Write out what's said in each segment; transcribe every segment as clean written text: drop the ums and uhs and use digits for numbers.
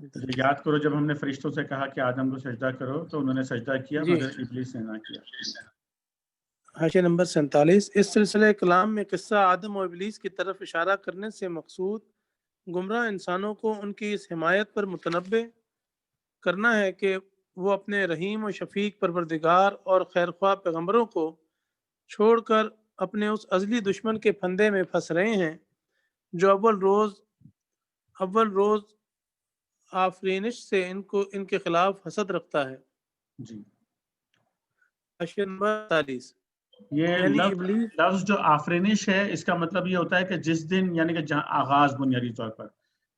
یہ یاد کرو جب ہم نے فرشتوں سے کہا کہ آدم کو سجدہ کرو تو انہوں نے سجدہ کیا جی مگر ابلیس نے نہ کیا. حاشیہ نمبر 47 اس سلسلہ کلام میں قصہ آدم و ابلیس کی طرف اشارہ کرنے سے مقصود گمراہ انسانوں کو ان کی اس حمایت پر متنبع کرنا ہے کہ وہ اپنے رحیم و شفیق پروردگار اور خیرخواہ پیغمبروں کو چھوڑ کر اپنے اس ازلی دشمن کے پھندے میں پھنس رہے ہیں جو اول روز آفرینش سے ان کے خلاف حسد رکھتا ہے. جی حاشیہ نمبر 48 یہ یعنی ابلیس لفظ جو آفرینش ہے اس کا مطلب یہ ہوتا ہے کہ جس دن یعنی کہ جہاں آغاز بنیادی طور پر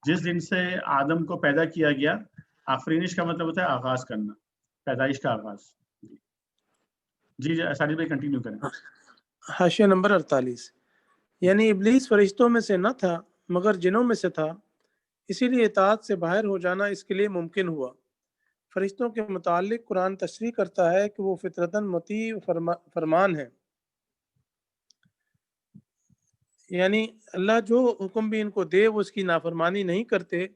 جس دن سے آدم کو پیدا کیا گیا. آفرینش کا مطلب ہوتا ہے آغاز کرنا پیدائش کا آغاز. جی ساجد بھائی کنٹینیو کریں. حاشیہ نمبر 48 یعنی ابلیس فرشتوں میں سے نہ تھا مگر جنوں میں سے تھا اسی لیے اطاعت سے باہر ہو جانا اس کے لیے ممکن ہوا. فرشتوں کے متعلق قرآن تشریح کرتا ہے کہ وہ فطرتاً مطیع فرمان ہے یعنی اللہ جو حکم بھی ان کو دے وہ اس کی نافرمانی نہیں کرتے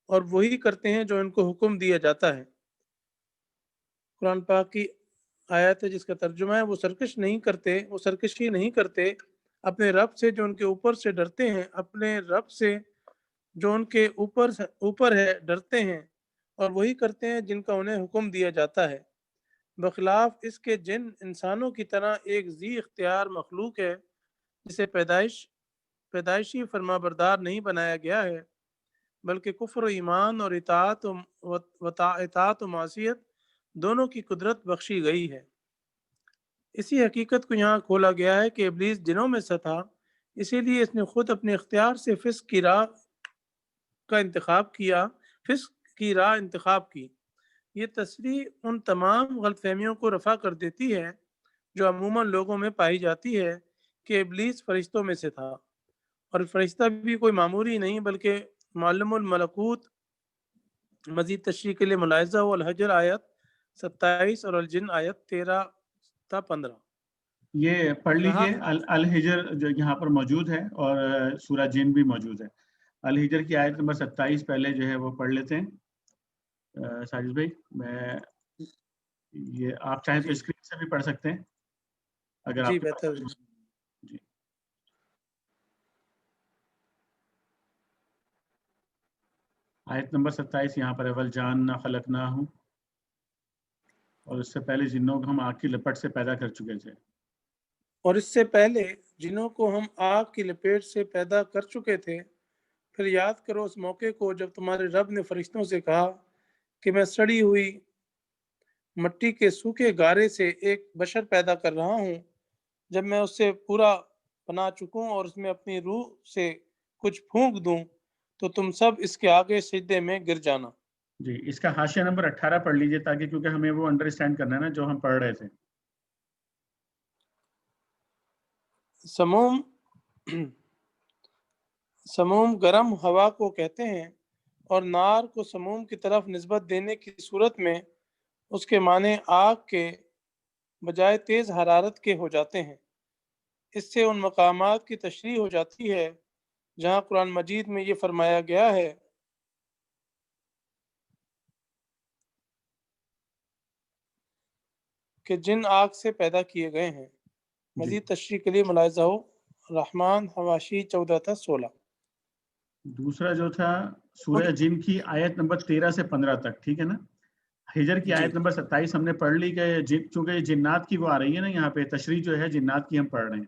اور وہی کرتے ہیں جو ان کو حکم دیا جاتا ہے. قرآن پاک کی آیت ہے جس کا ترجمہ ہے وہ سرکشی نہیں کرتے اپنے رب سے جو ان کے اوپر سے ڈرتے ہیں اپنے رب سے جو ان کے اوپر ہے ڈرتے ہیں اور وہی کرتے ہیں جن کا انہیں حکم دیا جاتا ہے بخلاف اس کے جن انسانوں کی طرح ایک ذی اختیار مخلوق ہے جسے پیدائشی فرما بردار نہیں بنایا گیا ہے بلکہ کفر و ایمان اور اطاعت و معصیت دونوں کی قدرت بخشی گئی ہے. اسی حقیقت کو یہاں کھولا گیا ہے کہ ابلیس جنوں میں سے تھا اسی لیے اس نے خود اپنے اختیار سے فسق کی راہ انتخاب کی. یہ تصریح ان تمام غلط فہمیوں کو رفع کر دیتی ہے جو عموماً لوگوں میں پائی جاتی ہے کہ ابلیس فرشتوں میں سے تھا اور فرشتہ بھی کوئی معمولی نہیں بلکہ معلم الملکوت. مزید تشریح کے لیے ملاحظہ ہو الحجر آیت 27 اور الجن آیت 13 تا 15. یہ پڑھ لیجئے الحجر جو یہاں پر موجود ہے اور سورہ جن بھی موجود ہے. الحجر کی آیت نمبر 27 پہلے جو ہے وہ پڑھ لیتے ہیں. ساجد بھائی میں یہ آپ چاہیں تو اسکرین سے بھی پڑھ سکتے ہیں اگر جی آپ کے بہتر. پاس. جی آیت نمبر 27 یہاں پر اول جان نہ خلقنا ہوں اور اس سے پہلے جنوں کو ہم آگ کی لپٹ سے پیدا کر چکے تھے. اور اس سے پہلے جنوں کو ہم آگ کی لپیٹ سے پیدا کر چکے تھے. پھر یاد کرو اس موقع کو جب تمہارے رب نے فرشتوں سے کہا کہ میں سڑی ہوئی مٹی کے سوکھے گارے سے ایک بشر پیدا کر رہا ہوں. جب میں اس سے پورا بنا چکوں اور اس میں اپنی روح سے کچھ پھونک دوں تو تم سب اس کے آگے سجدے میں گر جانا. جی اس کا حاشیہ نمبر 18 پڑھ لیجئے تاکہ کیونکہ ہمیں وہ انڈرسٹینڈ کرنا ہے نا جو ہم پڑھ رہے تھے. سموم گرم ہوا کو کہتے ہیں اور نار کو سموم کی طرف نسبت دینے کی صورت میں اس کے معنی آگ کے بجائے تیز حرارت کے ہو جاتے ہیں. اس سے ان مقامات کی تشریح ہو جاتی ہے جہاں قرآن مجید میں یہ فرمایا گیا ہے کہ جن آگ سے پیدا کیے گئے ہیں. مزید تشریح کے لیے ملاحظہ ہو رحمان حواشی 14 تا 16. دوسرا جو تھا سورہ جن کی آیت نمبر 13 سے 15 تک ٹھیک ہے نا. ہجر کی جی آیت نمبر 27 ہم نے پڑھ لی کہ چونکہ یہ جنات کی وہ آ رہی ہے نا یہاں پہ تشریح جو ہے جنات کی ہم پڑھ رہے ہیں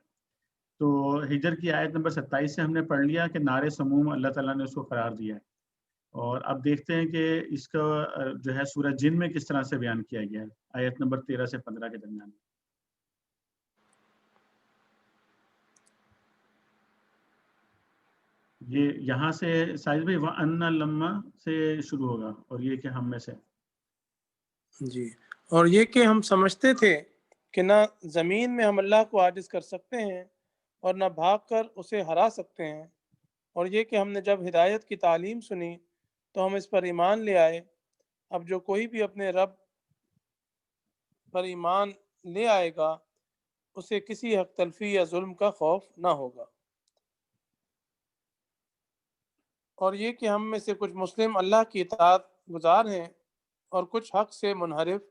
تو ہجر کی آیت نمبر 27 سے ہم نے پڑھ لیا کہ نار سموم اللہ تعالیٰ نے اس کو قرار دیا ہے. اور اب دیکھتے ہیں کہ اس کا جو ہے سورہ جن میں کس طرح سے بیان کیا گیا ہے آیت نمبر 13 سے 15 کے درمیان. یہ یہاں سے ساجد بھائی وَأَنَّ لَمَّا سے شروع ہوگا اور یہ کہ ہم میں سے. جی اور یہ کہ ہم سمجھتے تھے کہ نہ زمین میں ہم اللہ کو عاجز کر سکتے ہیں اور نہ بھاگ کر اسے ہرا سکتے ہیں اور یہ کہ ہم نے جب ہدایت کی تعلیم سنی تو ہم اس پر ایمان لے آئے. اب جو کوئی بھی اپنے رب پر ایمان لے آئے گا اسے کسی حق تلفی یا ظلم کا خوف نہ ہوگا. اور یہ کہ ہم میں سے کچھ مسلم اللہ کی اطاعت گزار ہیں اور کچھ حق سے منحرف.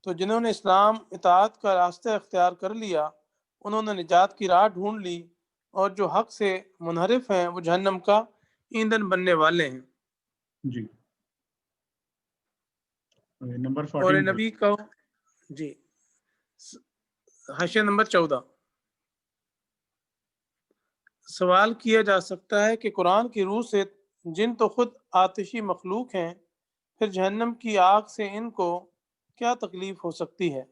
تو جنہوں نے اسلام اطاعت کا راستہ اختیار کر لیا انہوں نے نجات کی راہ ڈھونڈ لی، اور جو حق سے منحرف ہیں وہ جہنم کا ایندھن بننے والے ہیں. جی نمبر اور 14 نبی کا جی حاشیہ نمبر 14. سوال کیا جا سکتا ہے کہ قرآن کی روح سے جن تو خود آتشی مخلوق ہیں، پھر جہنم کی آگ سے ان کو کیا تکلیف ہو سکتی ہے؟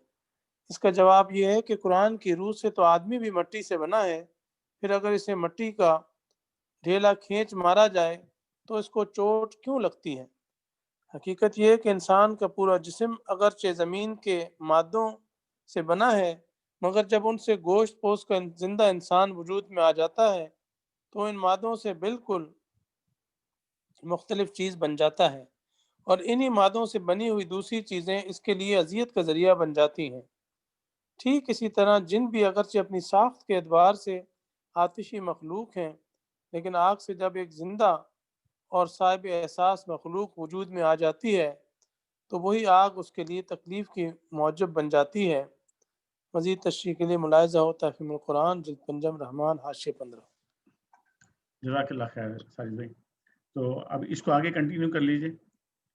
اس کا جواب یہ ہے کہ قرآن کی روح سے تو آدمی بھی مٹی سے بنا ہے، پھر اگر اسے مٹی کا ڈھیلا کھینچ مارا جائے تو اس کو چوٹ کیوں لگتی ہے؟ حقیقت یہ ہے کہ انسان کا پورا جسم اگرچہ زمین کے مادوں سے بنا ہے، مگر جب ان سے گوشت پوش کا زندہ انسان وجود میں آ جاتا ہے تو ان مادوں سے بالکل مختلف چیز بن جاتا ہے، اور انہی مادوں سے بنی ہوئی دوسری چیزیں اس کے لیے اذیت کا ذریعہ بن جاتی ہیں. ٹھیک اسی طرح جن بھی اگرچہ اپنی ساخت کے اعتبار سے آتشی مخلوق ہیں، لیکن آگ سے جب ایک زندہ اور صاحب احساس مخلوق وجود میں آ جاتی ہے تو وہی آگ اس کے لیے تکلیف کی موجب بن جاتی ہے. مزید تشریح کے لیے ملاحظہ ہو تحفیم القرآن جلد پنجم رحمان حاشیہ 15. جزاک اللہ خیر ساجد بھائی. تو اب اس کو آگے کنٹینیو کر لیجئے،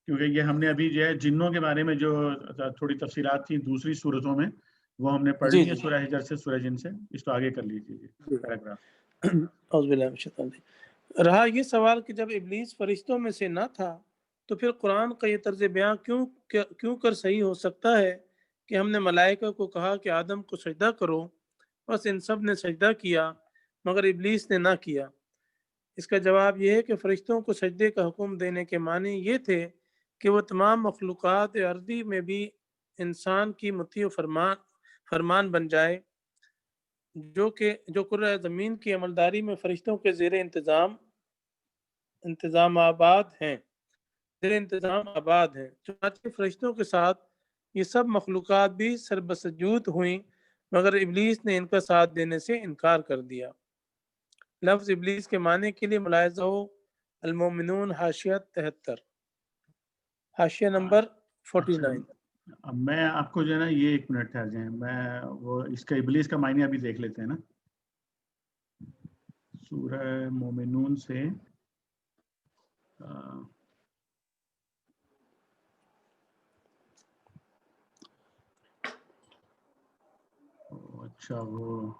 کیونکہ یہ ہم نے ابھی جو ہے جنوں کے بارے میں جو تھوڑی تفصیلات تھیں دوسری صورتوں میں وہ ہم نے پڑھ لی ہیں سورہ حجر سے سورہ جن سے. اس کو آگے کر لیجیے پیراگراف. اعوذ باللہ من الشیطان الرجیم. رہا یہ سوال کہ جب ابلیس فرشتوں میں سے نہ تھا تو پھر قرآن کا یہ طرز بیان کیوں کر صحیح ہو سکتا ہے کہ ہم نے ملائکہ کو کہا کہ آدم کو سجدہ کرو، بس ان سب نے سجدہ کیا مگر ابلیس نے نہ کیا؟ اس کا جواب یہ ہے کہ فرشتوں کو سجدے کا حکم دینے کے معنی یہ تھے کہ وہ تمام مخلوقات ارضی میں بھی انسان کی مطیع و فرمان بن جائے، جو کرۂ زمین کی عملداری میں فرشتوں کے زیر انتظام آباد ہیں. چنانچہ فرشتوں کے ساتھ یہ سب مخلوقات بھی سربسجود ہوئیں، مگر ابلیس نے ان کا ساتھ دینے سے انکار کر دیا. لفظ ابلیس کے معنی کے لیے ملاحظہ ہو المومنون حاشیہ 73 حاشیہ نمبر 49. اب میں آپ کو جو ہے نا یہ ایک منٹ ٹھہر جائیں، میں وہ اس کا ابلیس کا معنی ابھی دیکھ لیتے ہیں نا. سورہ مومنون سے اچھا وہ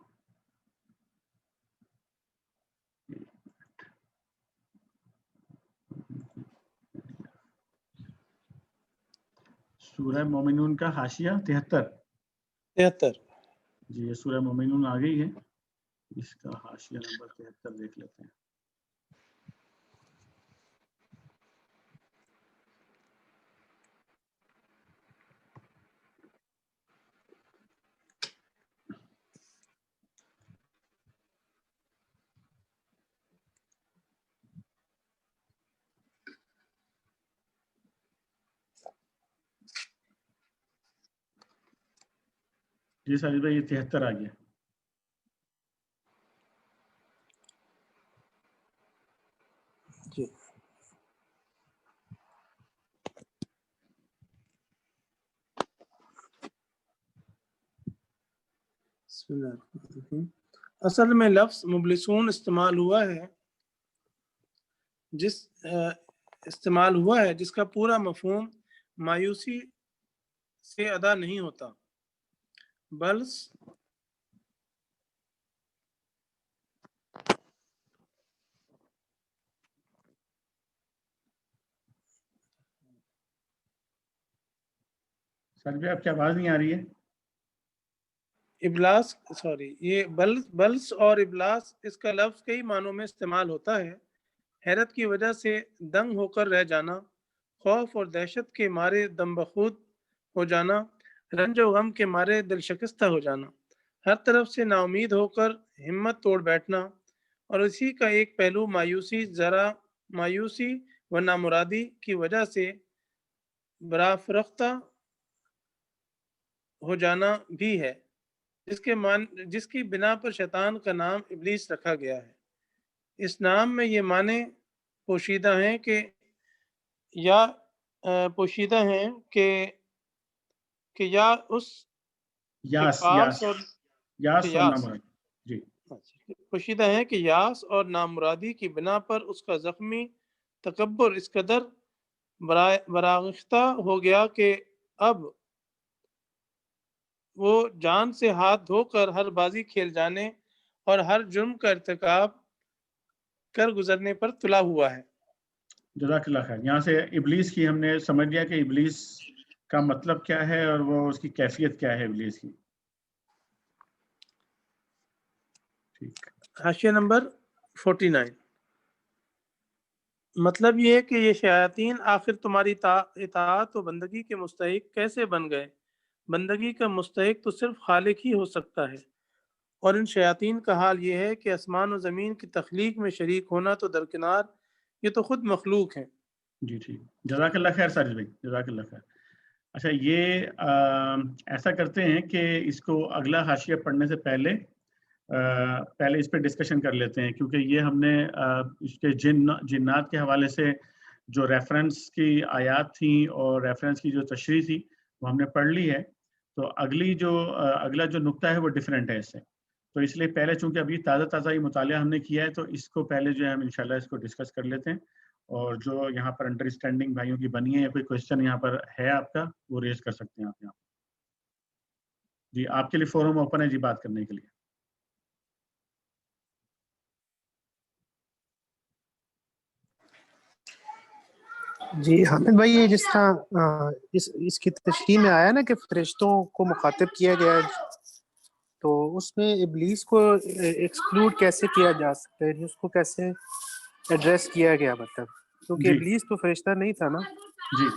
سورہ مومنون کا حاشیہ 73. جی یہ سورہ مومنون آ گئی ہے، اس کا حاشیہ نمبر 73 دیکھ لیتے ہیں. جی ساجد بھائی یہ 73 آ گیا. جی بسم اللہ الرحمن الرحیم. اصل میں لفظ مبلسون استعمال ہوا ہے جس کا پورا مفہوم مایوسی سے ادا نہیں ہوتا. بلس سر بھی آپ کی آواز نہیں آ رہی ہے. یہ بلس اور ابلاس اس کا لفظ کئی معنوں میں استعمال ہوتا ہے. حیرت کی وجہ سے دنگ ہو کر رہ جانا، خوف اور دہشت کے مارے دم بخود ہو جانا، رنج و غم کے مارے دل شکستہ ہو جانا، ہر طرف سے نا امید ہو کر ہمت توڑ بیٹھنا، اور اسی کا ایک پہلو مایوسی و نامرادی کی وجہ سے برافرختہ ہو جانا بھی ہے. جس کی بنا پر شیطان کا نام ابلیس رکھا گیا ہے۔ اس نام میں یہ معنی پوشیدہ ہیں کہ یا اس کے یاس پاس اور یاس اور یاس نمرد جی پوشیدہ ہے کہ یاس اور نامرادی کی بنا پر اس کا زخمی تکبر اس قدر براگشتہ ہو گیا کہ اب وہ جان سے ہاتھ دھو کر ہر بازی کھیل جانے اور ہر جرم کا ارتکاب کر گزرنے پر تلا ہوا ہے۔ جزاک اللہ خیر۔ یہاں سے ابلیس کی ہم نے سمجھ لیا کہ ابلیس کا مطلب کیا ہے اور وہ اس کی کیفیت کیا ہے ابلیس کی۔ ٹھیک، حاشیہ نمبر 49۔ مطلب یہ ہے کہ یہ شیاطین آخر تمہاری اطاعت و بندگی کے مستحق کیسے بن گئے؟ بندگی کا مستحق تو صرف خالق ہی ہو سکتا ہے، اور ان شیاطین کا حال یہ ہے کہ آسمان و زمین کی تخلیق میں شریک ہونا تو درکنار، یہ تو خود مخلوق ہیں۔ جی ٹھیک، جزاک اللہ خیر ساجد بھائی، جزاک اللہ خیر۔ اچھا، یہ ایسا کرتے ہیں کہ اس کو اگلا حاشیہ پڑھنے سے پہلے اس پہ ڈسکشن کر لیتے ہیں، کیونکہ یہ ہم نے اس کے جنات کے حوالے سے جو ریفرنس کی آیات تھیں اور ریفرنس کی جو تشریح تھی وہ ہم نے پڑھ لی ہے، تو اگلا جو نقطہ ہے وہ ڈیفرنٹ ہے اس سے، تو اس لیے پہلے چونکہ ابھی تازہ ہی مطالعہ ہم نے کیا ہے تو اس کو پہلے جو ہے ہم انشاءاللہ اس کو ڈسکس کر لیتے ہیں، اور جو یہاں پر انڈرسٹینڈنگ بھائیوں کی بنی ہے یا کوئی کوشچن یہاں پر ہے آپ کا وہ ریز کر سکتے ہیں آپ یہاں۔ جی، آپ کے لیے فورم اوپن ہے جی بات کرنے کے لیے۔ جی حامد بھائی، یہ جس طرح اس کی تشریح میں آیا نا کہ فرشتوں کو مخاطب کیا گیا ہے، تو اس میں ابلیس کو ایکسکلوڈ کیسے کیا جا سکتا ہے، اس کو کیسے ایڈریس کیا گیا؟ مطلب کیونکہ جی ابلیس تو فرشتہ نہیں تھا نا، جی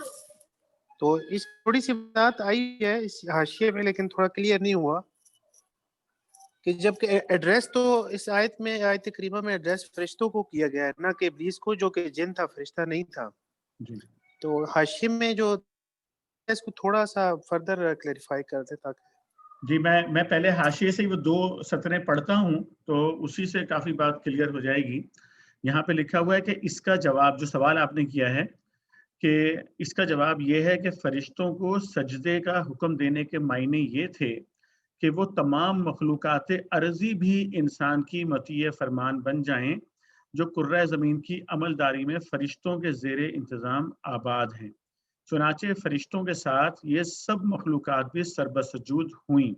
تو اس تھوڑی سی بات آئی ہے اس حاشیے میں، لیکن تھوڑا کلیئر نہیں ہوا کہ جب کہ ایڈریس تو اس آیت کریمہ میں ایڈریس فرشتوں کو کیا گیا ہے، نہ کہ ابلیس کو جو کہ جن تھا، فرشتہ نہیں تھا۔ جی تو حاشیے میں جو اس کو تھوڑا سا فردر کلیریفائی کر دے تاکہ جی میں پہلے حاشیے سے ہی وہ 2 سطریں پڑھتا ہوں تو اسی سے کافی بات کلیئر ہو جائے گی۔ یہاں پہ لکھا ہوا ہے کہ اس کا جواب، جو سوال آپ نے کیا ہے کہ اس کا جواب یہ ہے کہ فرشتوں کو سجدے کا حکم دینے کے معنی یہ تھے کہ وہ تمام مخلوقات ارضی بھی انسان کی مطیع فرمان بن جائیں جو کرۂ زمین کی عملداری میں فرشتوں کے زیر انتظام آباد ہیں۔ چنانچہ فرشتوں کے ساتھ یہ سب مخلوقات بھی سربسجود ہوئیں،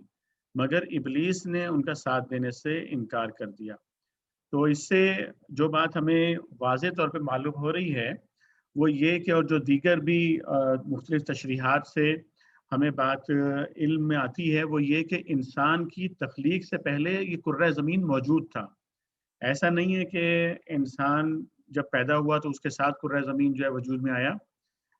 مگر ابلیس نے ان کا ساتھ دینے سے انکار کر دیا۔ تو اس سے جو بات ہمیں واضح طور پہ معلوم ہو رہی ہے وہ یہ کہ، اور جو دیگر بھی مختلف تشریحات سے ہمیں بات علم میں آتی ہے، وہ یہ کہ انسان کی تخلیق سے پہلے یہ کرۂ زمین موجود تھا۔ ایسا نہیں ہے کہ انسان جب پیدا ہوا تو اس کے ساتھ کرۂ زمین جو ہے وجود میں آیا،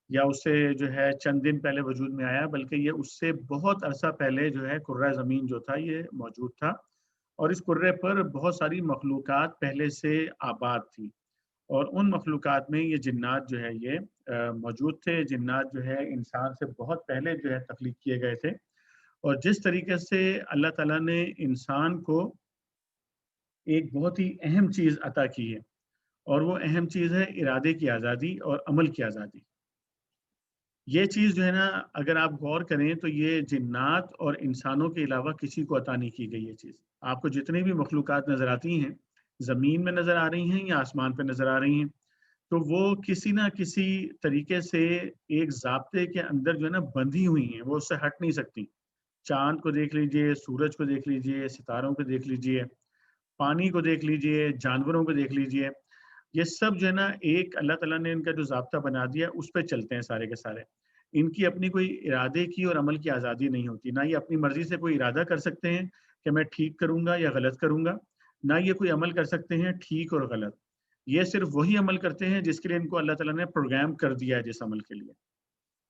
یا اس سے جو ہے چند دن پہلے وجود میں آیا، بلکہ یہ اس سے بہت عرصہ پہلے جو ہے کرۂ زمین جو تھا یہ موجود تھا، اور اس کرے پر بہت ساری مخلوقات پہلے سے آباد تھی، اور ان مخلوقات میں یہ جنات جو ہے یہ موجود تھے۔ جنات جو ہے انسان سے بہت پہلے جو ہے تخلیق کیے گئے تھے، اور جس طریقے سے اللہ تعالیٰ نے انسان کو ایک بہت ہی اہم چیز عطا کی ہے، اور وہ اہم چیز ہے ارادے کی آزادی اور عمل کی آزادی۔ یہ چیز جو ہے نا، اگر آپ غور کریں تو یہ جنات اور انسانوں کے علاوہ کسی کو عطا نہیں کی گئی یہ چیز۔ آپ کو جتنی بھی مخلوقات نظر آتی ہیں، زمین میں نظر آ رہی ہیں یا آسمان پہ نظر آ رہی ہیں، تو وہ کسی نہ کسی طریقے سے ایک ضابطے کے اندر جو ہے نا بندھی ہوئی ہیں، وہ اس سے ہٹ نہیں سکتی۔ چاند کو دیکھ لیجئے، سورج کو دیکھ لیجئے، ستاروں کو دیکھ لیجئے، پانی کو دیکھ لیجئے، جانوروں کو دیکھ لیجئے، یہ سب جو ہے نا ایک اللہ تعالیٰ نے ان کا جو ضابطہ بنا دیا اس پہ چلتے ہیں سارے کے سارے۔ ان کی اپنی کوئی ارادے کی اور عمل کی آزادی نہیں ہوتی، نہ یہ اپنی مرضی سے کوئی ارادہ کر سکتے ہیں کہ میں ٹھیک کروں گا یا غلط کروں گا، نہ یہ کوئی عمل کر سکتے ہیں ٹھیک اور غلط۔ یہ صرف وہی عمل کرتے ہیں جس کے لیے ان کو اللہ تعالیٰ نے پروگرام کر دیا ہے، جس عمل کے لیے۔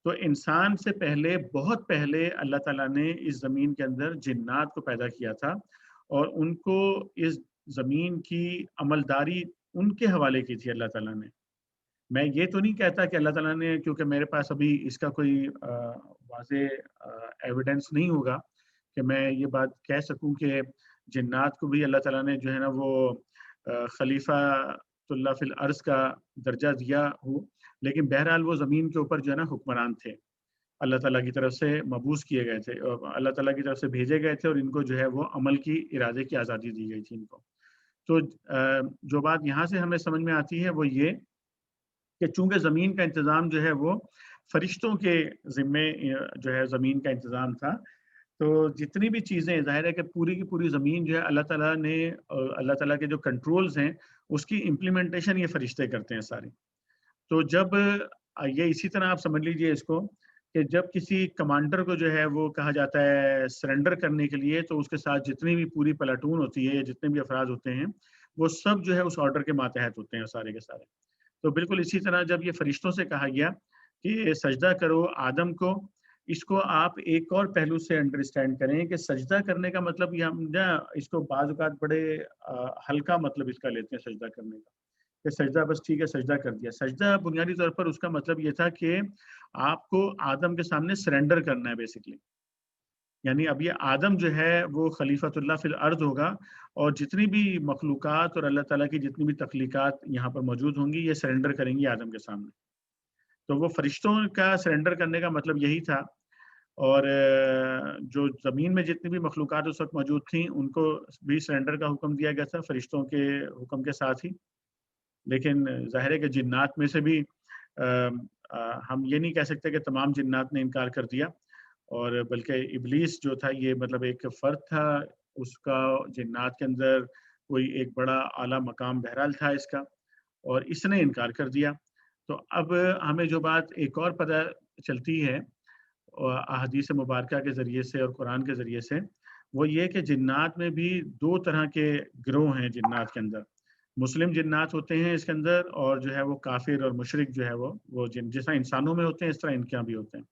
تو انسان سے پہلے، بہت پہلے اللہ تعالیٰ نے اس زمین کے اندر جنات کو پیدا کیا تھا، اور ان کو اس زمین کی عملداری ان کے حوالے کی تھی اللہ تعالیٰ نے۔ میں یہ تو نہیں کہتا کہ اللہ تعالیٰ نے، کیونکہ میرے پاس ابھی اس کا کوئی واضح ایویڈنس نہیں ہوگا کہ میں یہ بات کہہ سکوں کہ جنات کو بھی اللہ تعالیٰ نے جو ہے نا وہ خلیفہ اللہ فی الارض کا درجہ دیا ہو، لیکن بہرحال وہ زمین کے اوپر جو ہے نا حکمران تھے، اللہ تعالیٰ کی طرف سے مبعوث کیے گئے تھے، اور اللہ تعالیٰ کی طرف سے بھیجے گئے تھے، اور ان کو جو ہے وہ عمل کی ارادے کی آزادی دی گئی تھی ان کو۔ تو جو بات یہاں سے ہمیں سمجھ میں آتی ہے وہ یہ کہ چونکہ زمین کا انتظام جو ہے وہ فرشتوں کے ذمے جو ہے زمین کا انتظام تھا، تو جتنی بھی چیزیں ظاہر ہے کہ پوری کی پوری زمین جو ہے اللہ تعالیٰ نے، اللہ تعالیٰ کے جو کنٹرولز ہیں اس کی امپلیمنٹیشن یہ فرشتے کرتے ہیں ساری۔ تو جب یہ اسی طرح آپ سمجھ لیجئے اس کو کہ جب کسی کمانڈر کو جو ہے وہ کہا جاتا ہے سرنڈر کرنے کے لیے، تو اس کے ساتھ جتنی بھی پوری پلاٹون ہوتی ہے یا جتنے بھی افراد ہوتے ہیں وہ سب جو ہے اس آرڈر کے ماتحت ہوتے ہیں سارے کے سارے۔ تو بالکل اسی طرح جب یہ فرشتوں سے کہا گیا کہ سجدہ کرو آدم کو، اس کو آپ ایک اور پہلو سے انڈرسٹینڈ کریں کہ سجدہ کرنے کا مطلب یہ ہم نا اس کو بعض اوقات بڑے ہلکا مطلب اس کا لیتے ہیں سجدہ کرنے کا، کہ سجدہ بس ٹھیک ہے سجدہ کر دیا۔ سجدہ بنیادی طور پر اس کا مطلب یہ تھا کہ آپ کو آدم کے سامنے سرنڈر کرنا ہے بیسکلی، یعنی اب یہ آدم جو ہے وہ خلیفۃ اللہ فی الارض ہوگا، اور جتنی بھی مخلوقات اور اللہ تعالیٰ کی جتنی بھی تخلیقات یہاں پر موجود ہوں گی یہ سرنڈر کریں گی آدم کے سامنے۔ تو وہ فرشتوں کا سرنڈر کرنے کا مطلب یہی تھا، اور جو زمین میں جتنی بھی مخلوقات اس وقت موجود تھیں ان کو بھی سرنڈر کا حکم دیا گیا تھا فرشتوں کے حکم کے ساتھ ہی۔ لیکن ظاہر ہے کہ جنات میں سے بھی ہم یہ نہیں کہہ سکتے کہ تمام جنات نے انکار کر دیا، اور بلکہ ابلیس جو تھا یہ مطلب ایک فرد تھا، اس کا جنات کے اندر کوئی ایک بڑا اعلیٰ مقام بہرحال تھا اس کا، اور اس نے انکار کر دیا۔ تو اب ہمیں جو بات ایک اور پتہ چلتی ہے احادیث مبارکہ کے ذریعے سے اور قرآن کے ذریعے سے، وہ یہ کہ جنات میں بھی دو طرح کے گروہ ہیں جنات کے اندر۔ مسلم جنات ہوتے ہیں اس کے اندر، اور جو ہے وہ کافر اور مشرک جو ہے وہ جن جس طرح انسانوں میں ہوتے ہیں اس طرح ان کے یہاں بھی ہوتے ہیں۔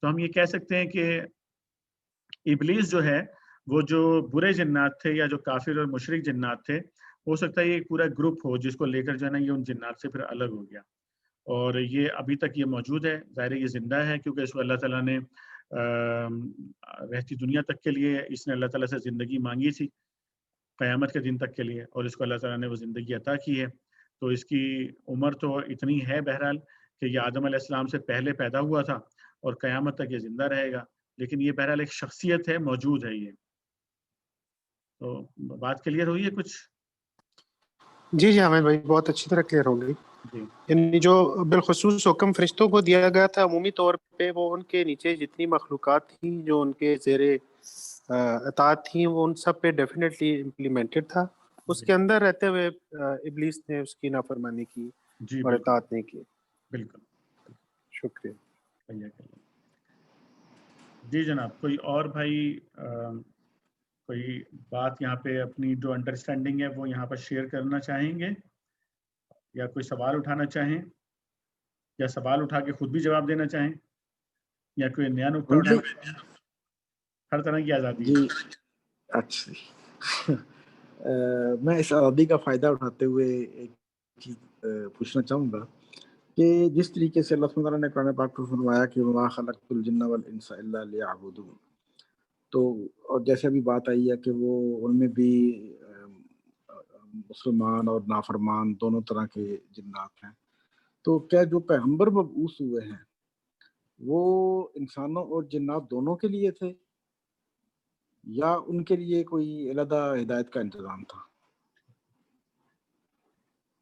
تو ہم یہ کہہ سکتے ہیں کہ ابلیس جو ہے وہ جو برے جنات تھے یا جو کافر اور مشرک جنات تھے، ہو سکتا ہے یہ ایک پورا گروپ ہو جس کو لے کر جو ہے نا یہ ان جنات سے پھر الگ ہو گیا، اور یہ ابھی تک یہ موجود ہے، ظاہر ہے یہ زندہ ہے کیونکہ اس کو اللہ تعالیٰ نے رہتی دنیا تک کے لیے اس نے اللہ تعالیٰ سے زندگی مانگی تھی قیامت کے دن تک کے لیے، اور اس کو اللہ تعالیٰ نے وہ زندگی عطا کی ہے۔ تو اس کی عمر تو اتنی ہے بہرحال کہ یہ آدم علیہ السلام سے پہلے پیدا ہوا تھا اور قیامت تک یہ زندہ رہے گا، لیکن یہ بہرحال ایک شخصیت ہے، موجود ہے یہ۔ تو بات کلیئر ہوئی ہے کچھ؟ جی حامد بھائی بہت اچھی طرح کلیئر ہو گئی۔ جی یعنی جو بالخصوص حکم فرشتوں کو دیا گیا تھا عمومی طور پہ وہ ان کے نیچے جتنی مخلوقات تھیں جو ان کے زیر اطاعت تھیں وہ ان سب پہ ڈیفینیٹلی امپلیمنٹڈ تھا، اس کے اندر رہتے ہوئے ابلیس نے اس کی نافرمانی کی جی اور اطاعت نہیں کی۔ بالکل۔ شکریہ۔ جی جناب، کوئی اور بھائی کوئی بات یہاں پہ اپنی جو انڈرسٹینڈنگ ہے وہ یہاں پر شیئر کرنا چاہیں گے، یا کوئی سوال اٹھانا چاہیں، یا سوال اٹھا کے خود بھی جواب دینا چاہیں، یا کوئی نیا نقطہ اٹھانا چاہیں؟ ہر طرح کی آزادی ہے۔ جی اچھا، میں اس آزادی کا فائدہ اٹھاتے ہوئے ایک چیز پوچھنا چاہوں گا کہ جس طریقے سے اللہ سبحانہ وتعالیٰ نے قرآن پاک میں فرمایا کہ وَمَا خَلَقْتُ الْجِنَّ وَالْإِنسَ إِلَّا لِيَعْبُدُونِ، تو اور جیسے ابھی بات آئی ہے کہ وہ ان میں بھی مسلمان اور نافرمان دونوں طرح کے جنات ہیں، تو کیا جو پیغمبر مبعوث ہوئے ہیں وہ انسانوں اور جنات دونوں کے لیے تھے یا ان کے لیے کوئی علیحدہ ہدایت کا انتظام تھا؟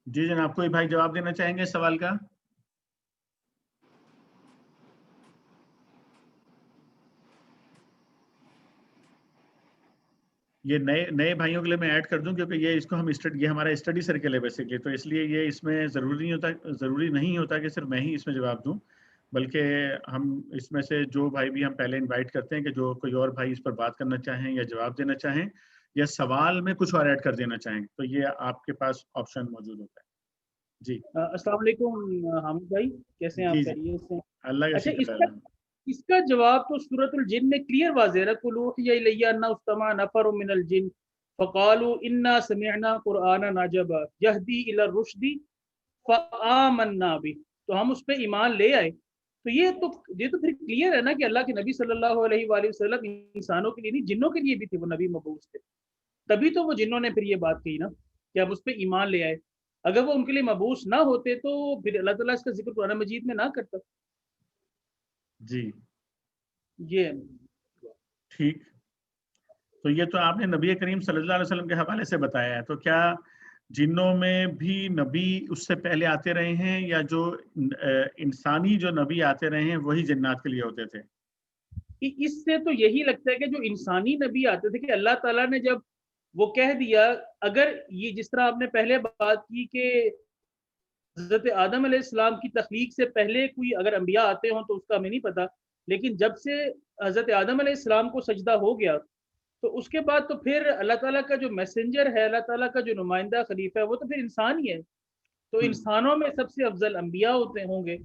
جی جناب، کوئی بھائی جواب دینا چاہیں گے اس سوال کا؟ یہ نئے بھائیوں کے لیے میں ایڈ کر دوں کیونکہ یہ اس کو ہم یہ ہمارا اسٹڈی سرکل ہے بیسکلی، تو اس لیے یہ اس میں ضروری نہیں ہوتا کہ صرف میں ہی اس میں جواب دوں، بلکہ ہم اس میں سے جو بھائی بھی ہم پہلے انوائٹ کرتے ہیں کہ جو کوئی اور بھائی اس پر بات کرنا چاہیں یا جواب دینا چاہیں یا سوال میں کچھ اور ایڈ کر دینا چاہیں تو یہ آپ کے پاس آپشن موجود ہوتا ہے۔ جی السلام علیکم حامد بھائی، کیسے ہیں آپ؟ خیریت سے؟ اللہ کا شکر ہے۔ اس کا جواب تو سورۃ الجن میں کلیئر واضح ہے، قُلْ أُوحِيَ إِلَيَّ أَنَّهُ اسْتَمَعَ نَفَرٌ مِّنَ الْجِنِّ فَقَالُوا إِنَّا سَمِعْنَا قُرْآنًا عَجَبًا يَهْدِي إِلَى الرُّشْدِ فَآمَنَّا بِهِ، تو ہم اس پہ ایمان لے آئے تو یہ تو پھر کلیئر ہے نا کہ اللہ کے نبی صلی اللہ علیہ وآلہ وسلم انسانوں کے لیے نہیں جنوں کے لیے بھی تھے، وہ نبی مبعوث تھے، تبھی تو وہ جنوں نے پھر یہ بات کہی نا کہ آپ اس پہ ایمان لے آئے۔ اگر وہ ان کے لیے مبعوث نہ ہوتے تو پھر اللہ تعالیٰ اس کا ذکر قرآن مجید میں نہ کرتا۔ جی یہ ٹھیک، تو یہ تو آپ نے نبی کریم صلی اللہ علیہ وسلم کے حوالے سے بتایا ہے، تو کیا جنوں میں بھی نبی اس سے پہلے آتے رہے ہیں، یا جو انسانی جو نبی آتے رہے ہیں وہی جنات کے لیے ہوتے تھے؟ اس سے تو یہی لگتا ہے کہ جو انسانی نبی آتے تھے کہ اللہ تعالیٰ نے جب وہ کہہ دیا، اگر یہ جس طرح آپ نے پہلے بات کی کہ حضرت آدم علیہ السلام کی تخلیق سے پہلے کوئی اگر انبیاء آتے ہوں تو اس کا ہمیں نہیں پتا، لیکن جب سے حضرت آدم علیہ السلام کو سجدہ ہو گیا تو اس کے بعد تو پھر اللہ تعالیٰ کا جو میسنجر ہے، اللہ تعالیٰ کا جو نمائندہ خلیفہ ہے، وہ تو پھر انسان ہی ہے، تو انسانوں میں سب سے افضل انبیاء ہوتے ہوں گے۔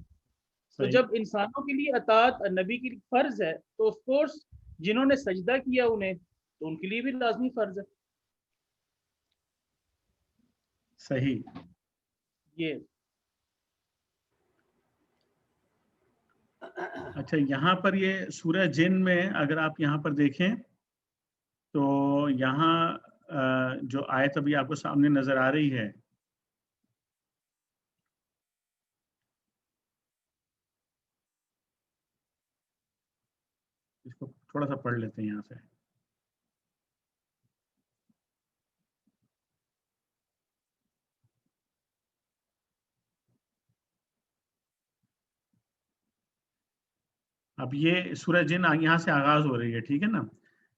تو جب انسانوں کے لیے اطاعت نبی کی فرض ہے تو آف کورس جنہوں نے سجدہ کیا انہیں، تو ان کے لیے بھی لازمی فرض ہے۔ صحیح۔ یہ اچھا، یہاں پر یہ سورہ جن میں اگر آپ یہاں پر دیکھیں تو یہاں جو آیت ابھی آپ کو سامنے نظر آ رہی ہے، اس کو تھوڑا سا پڑھ لیتے ہیں یہاں سے۔ اب یہ سورہ جن یہاں سے آغاز ہو رہی ہے، ٹھیک ہے نا؟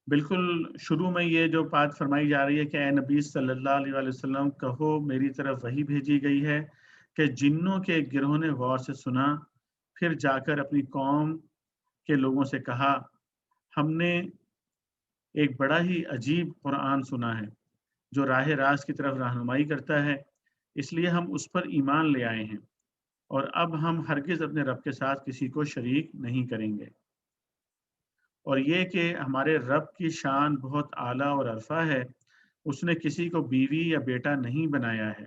بالکل شروع میں یہ جو بات فرمائی جا رہی ہے کہ اے نبی صلی اللہ علیہ وآلہ وسلم کہو میری طرف وحی بھیجی گئی ہے کہ جنوں کے ایک گروہ نے غور سے سنا، پھر جا کر اپنی قوم کے لوگوں سے کہا ہم نے ایک بڑا ہی عجیب قرآن سنا ہے جو راہ راست کی طرف رہنمائی کرتا ہے، اس لیے ہم اس پر ایمان لے آئے ہیں، اور اب ہم ہرگز اپنے رب کے ساتھ کسی کو شریک نہیں کریں گے۔ اور یہ کہ ہمارے رب کی شان بہت اعلیٰ اور عرفہ ہے، اس نے کسی کو بیوی یا بیٹا نہیں بنایا ہے۔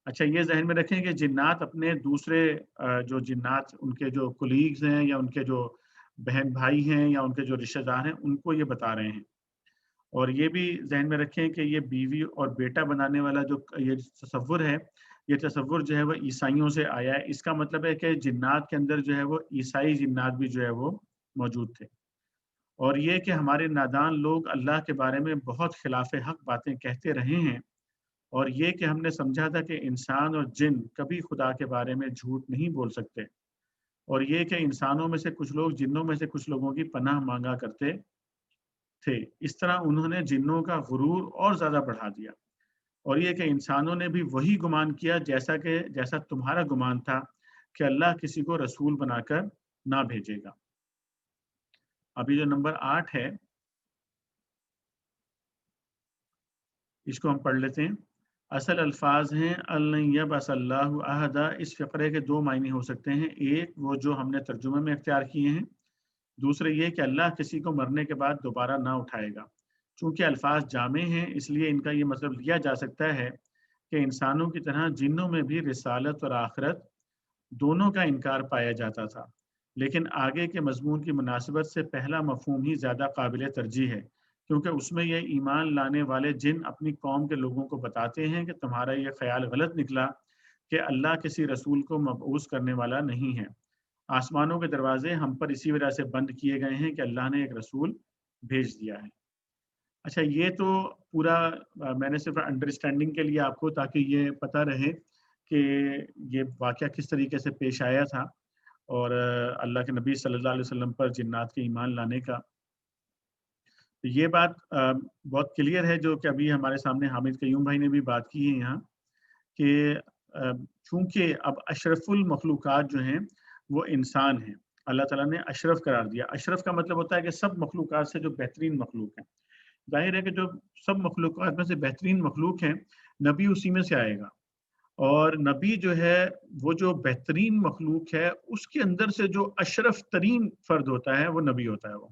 اچھا، یہ ذہن میں رکھیں کہ جنات اپنے دوسرے جو جنات ان کے جو کولیگز ہیں یا ان کے جو بہن بھائی ہیں یا ان کے جو رشتہ دار ہیں ان کو یہ بتا رہے ہیں، اور یہ بھی ذہن میں رکھیں کہ یہ بیوی اور بیٹا بنانے والا جو یہ تصور ہے، یہ تصور جو ہے وہ عیسائیوں سے آیا ہے۔ اس کا مطلب ہے کہ جنات کے اندر جو ہے وہ عیسائی جنات بھی جو ہے وہ موجود تھے، اور یہ کہ ہمارے نادان لوگ اللہ کے بارے میں بہت خلاف حق باتیں کہتے رہے ہیں، اور یہ کہ ہم نے سمجھا تھا کہ انسان اور جن کبھی خدا کے بارے میں جھوٹ نہیں بول سکتے، اور یہ کہ انسانوں میں سے کچھ لوگ جنوں میں سے کچھ لوگوں کی پناہ مانگا کرتے تھے۔ اس طرح انہوں نے جنوں کا غرور اور زیادہ بڑھا دیا، اور یہ کہ انسانوں نے بھی وہی گمان کیا جیسا تمہارا گمان تھا کہ اللہ کسی کو رسول بنا کر نہ بھیجے گا۔ ابھی جو نمبر 8 ہے اس کو ہم پڑھ لیتے ہیں۔ اصل الفاظ ہیں الَّن یبعث اللہ احدا۔ اس فقرے کے 2 معنی ہو سکتے ہیں، ایک وہ جو ہم نے ترجمے میں اختیار کیے ہیں، دوسرے یہ کہ اللہ کسی کو مرنے کے بعد دوبارہ نہ اٹھائے گا۔ چونکہ الفاظ جامع ہیں اس لیے ان کا یہ مطلب لیا جا سکتا ہے کہ انسانوں کی طرح جنوں میں بھی رسالت اور آخرت دونوں کا انکار پایا جاتا تھا، لیکن آگے کے مضمون کی مناسبت سے پہلا مفہوم ہی زیادہ قابل ترجیح ہے، کیونکہ اس میں یہ ایمان لانے والے جن اپنی قوم کے لوگوں کو بتاتے ہیں کہ تمہارا یہ خیال غلط نکلا کہ اللہ کسی رسول کو مبعوث کرنے والا نہیں ہے۔ آسمانوں کے دروازے ہم پر اسی وجہ سے بند کیے گئے ہیں کہ اللہ نے ایک رسول بھیج دیا ہے۔ اچھا، یہ تو پورا میں نے صرف انڈرسٹینڈنگ کے لیے آپ کو، تاکہ یہ پتہ رہے کہ یہ واقعہ کس طریقے سے پیش آیا تھا، اور اللہ کے نبی صلی اللہ علیہ وسلم پر جنات کے ایمان لانے کا۔ تو یہ بات بہت کلیئر ہے جو کہ ابھی ہمارے سامنے حامد قیوم بھائی نے بھی بات کی ہے یہاں، کہ چونکہ اب اشرف المخلوقات جو ہیں وہ انسان ہیں، اللہ تعالیٰ نے اشرف قرار دیا۔ اشرف کا مطلب ہوتا ہے کہ سب مخلوقات سے جو بہترین مخلوق ہیں۔ ظاہر ہے کہ جو سب مخلوقات میں سے بہترین مخلوق ہیں، نبی اسی میں سے آئے گا، اور نبی جو ہے وہ جو بہترین مخلوق ہے اس کے اندر سے جو اشرف ترین فرد ہوتا ہے وہ نبی ہوتا ہے، وہ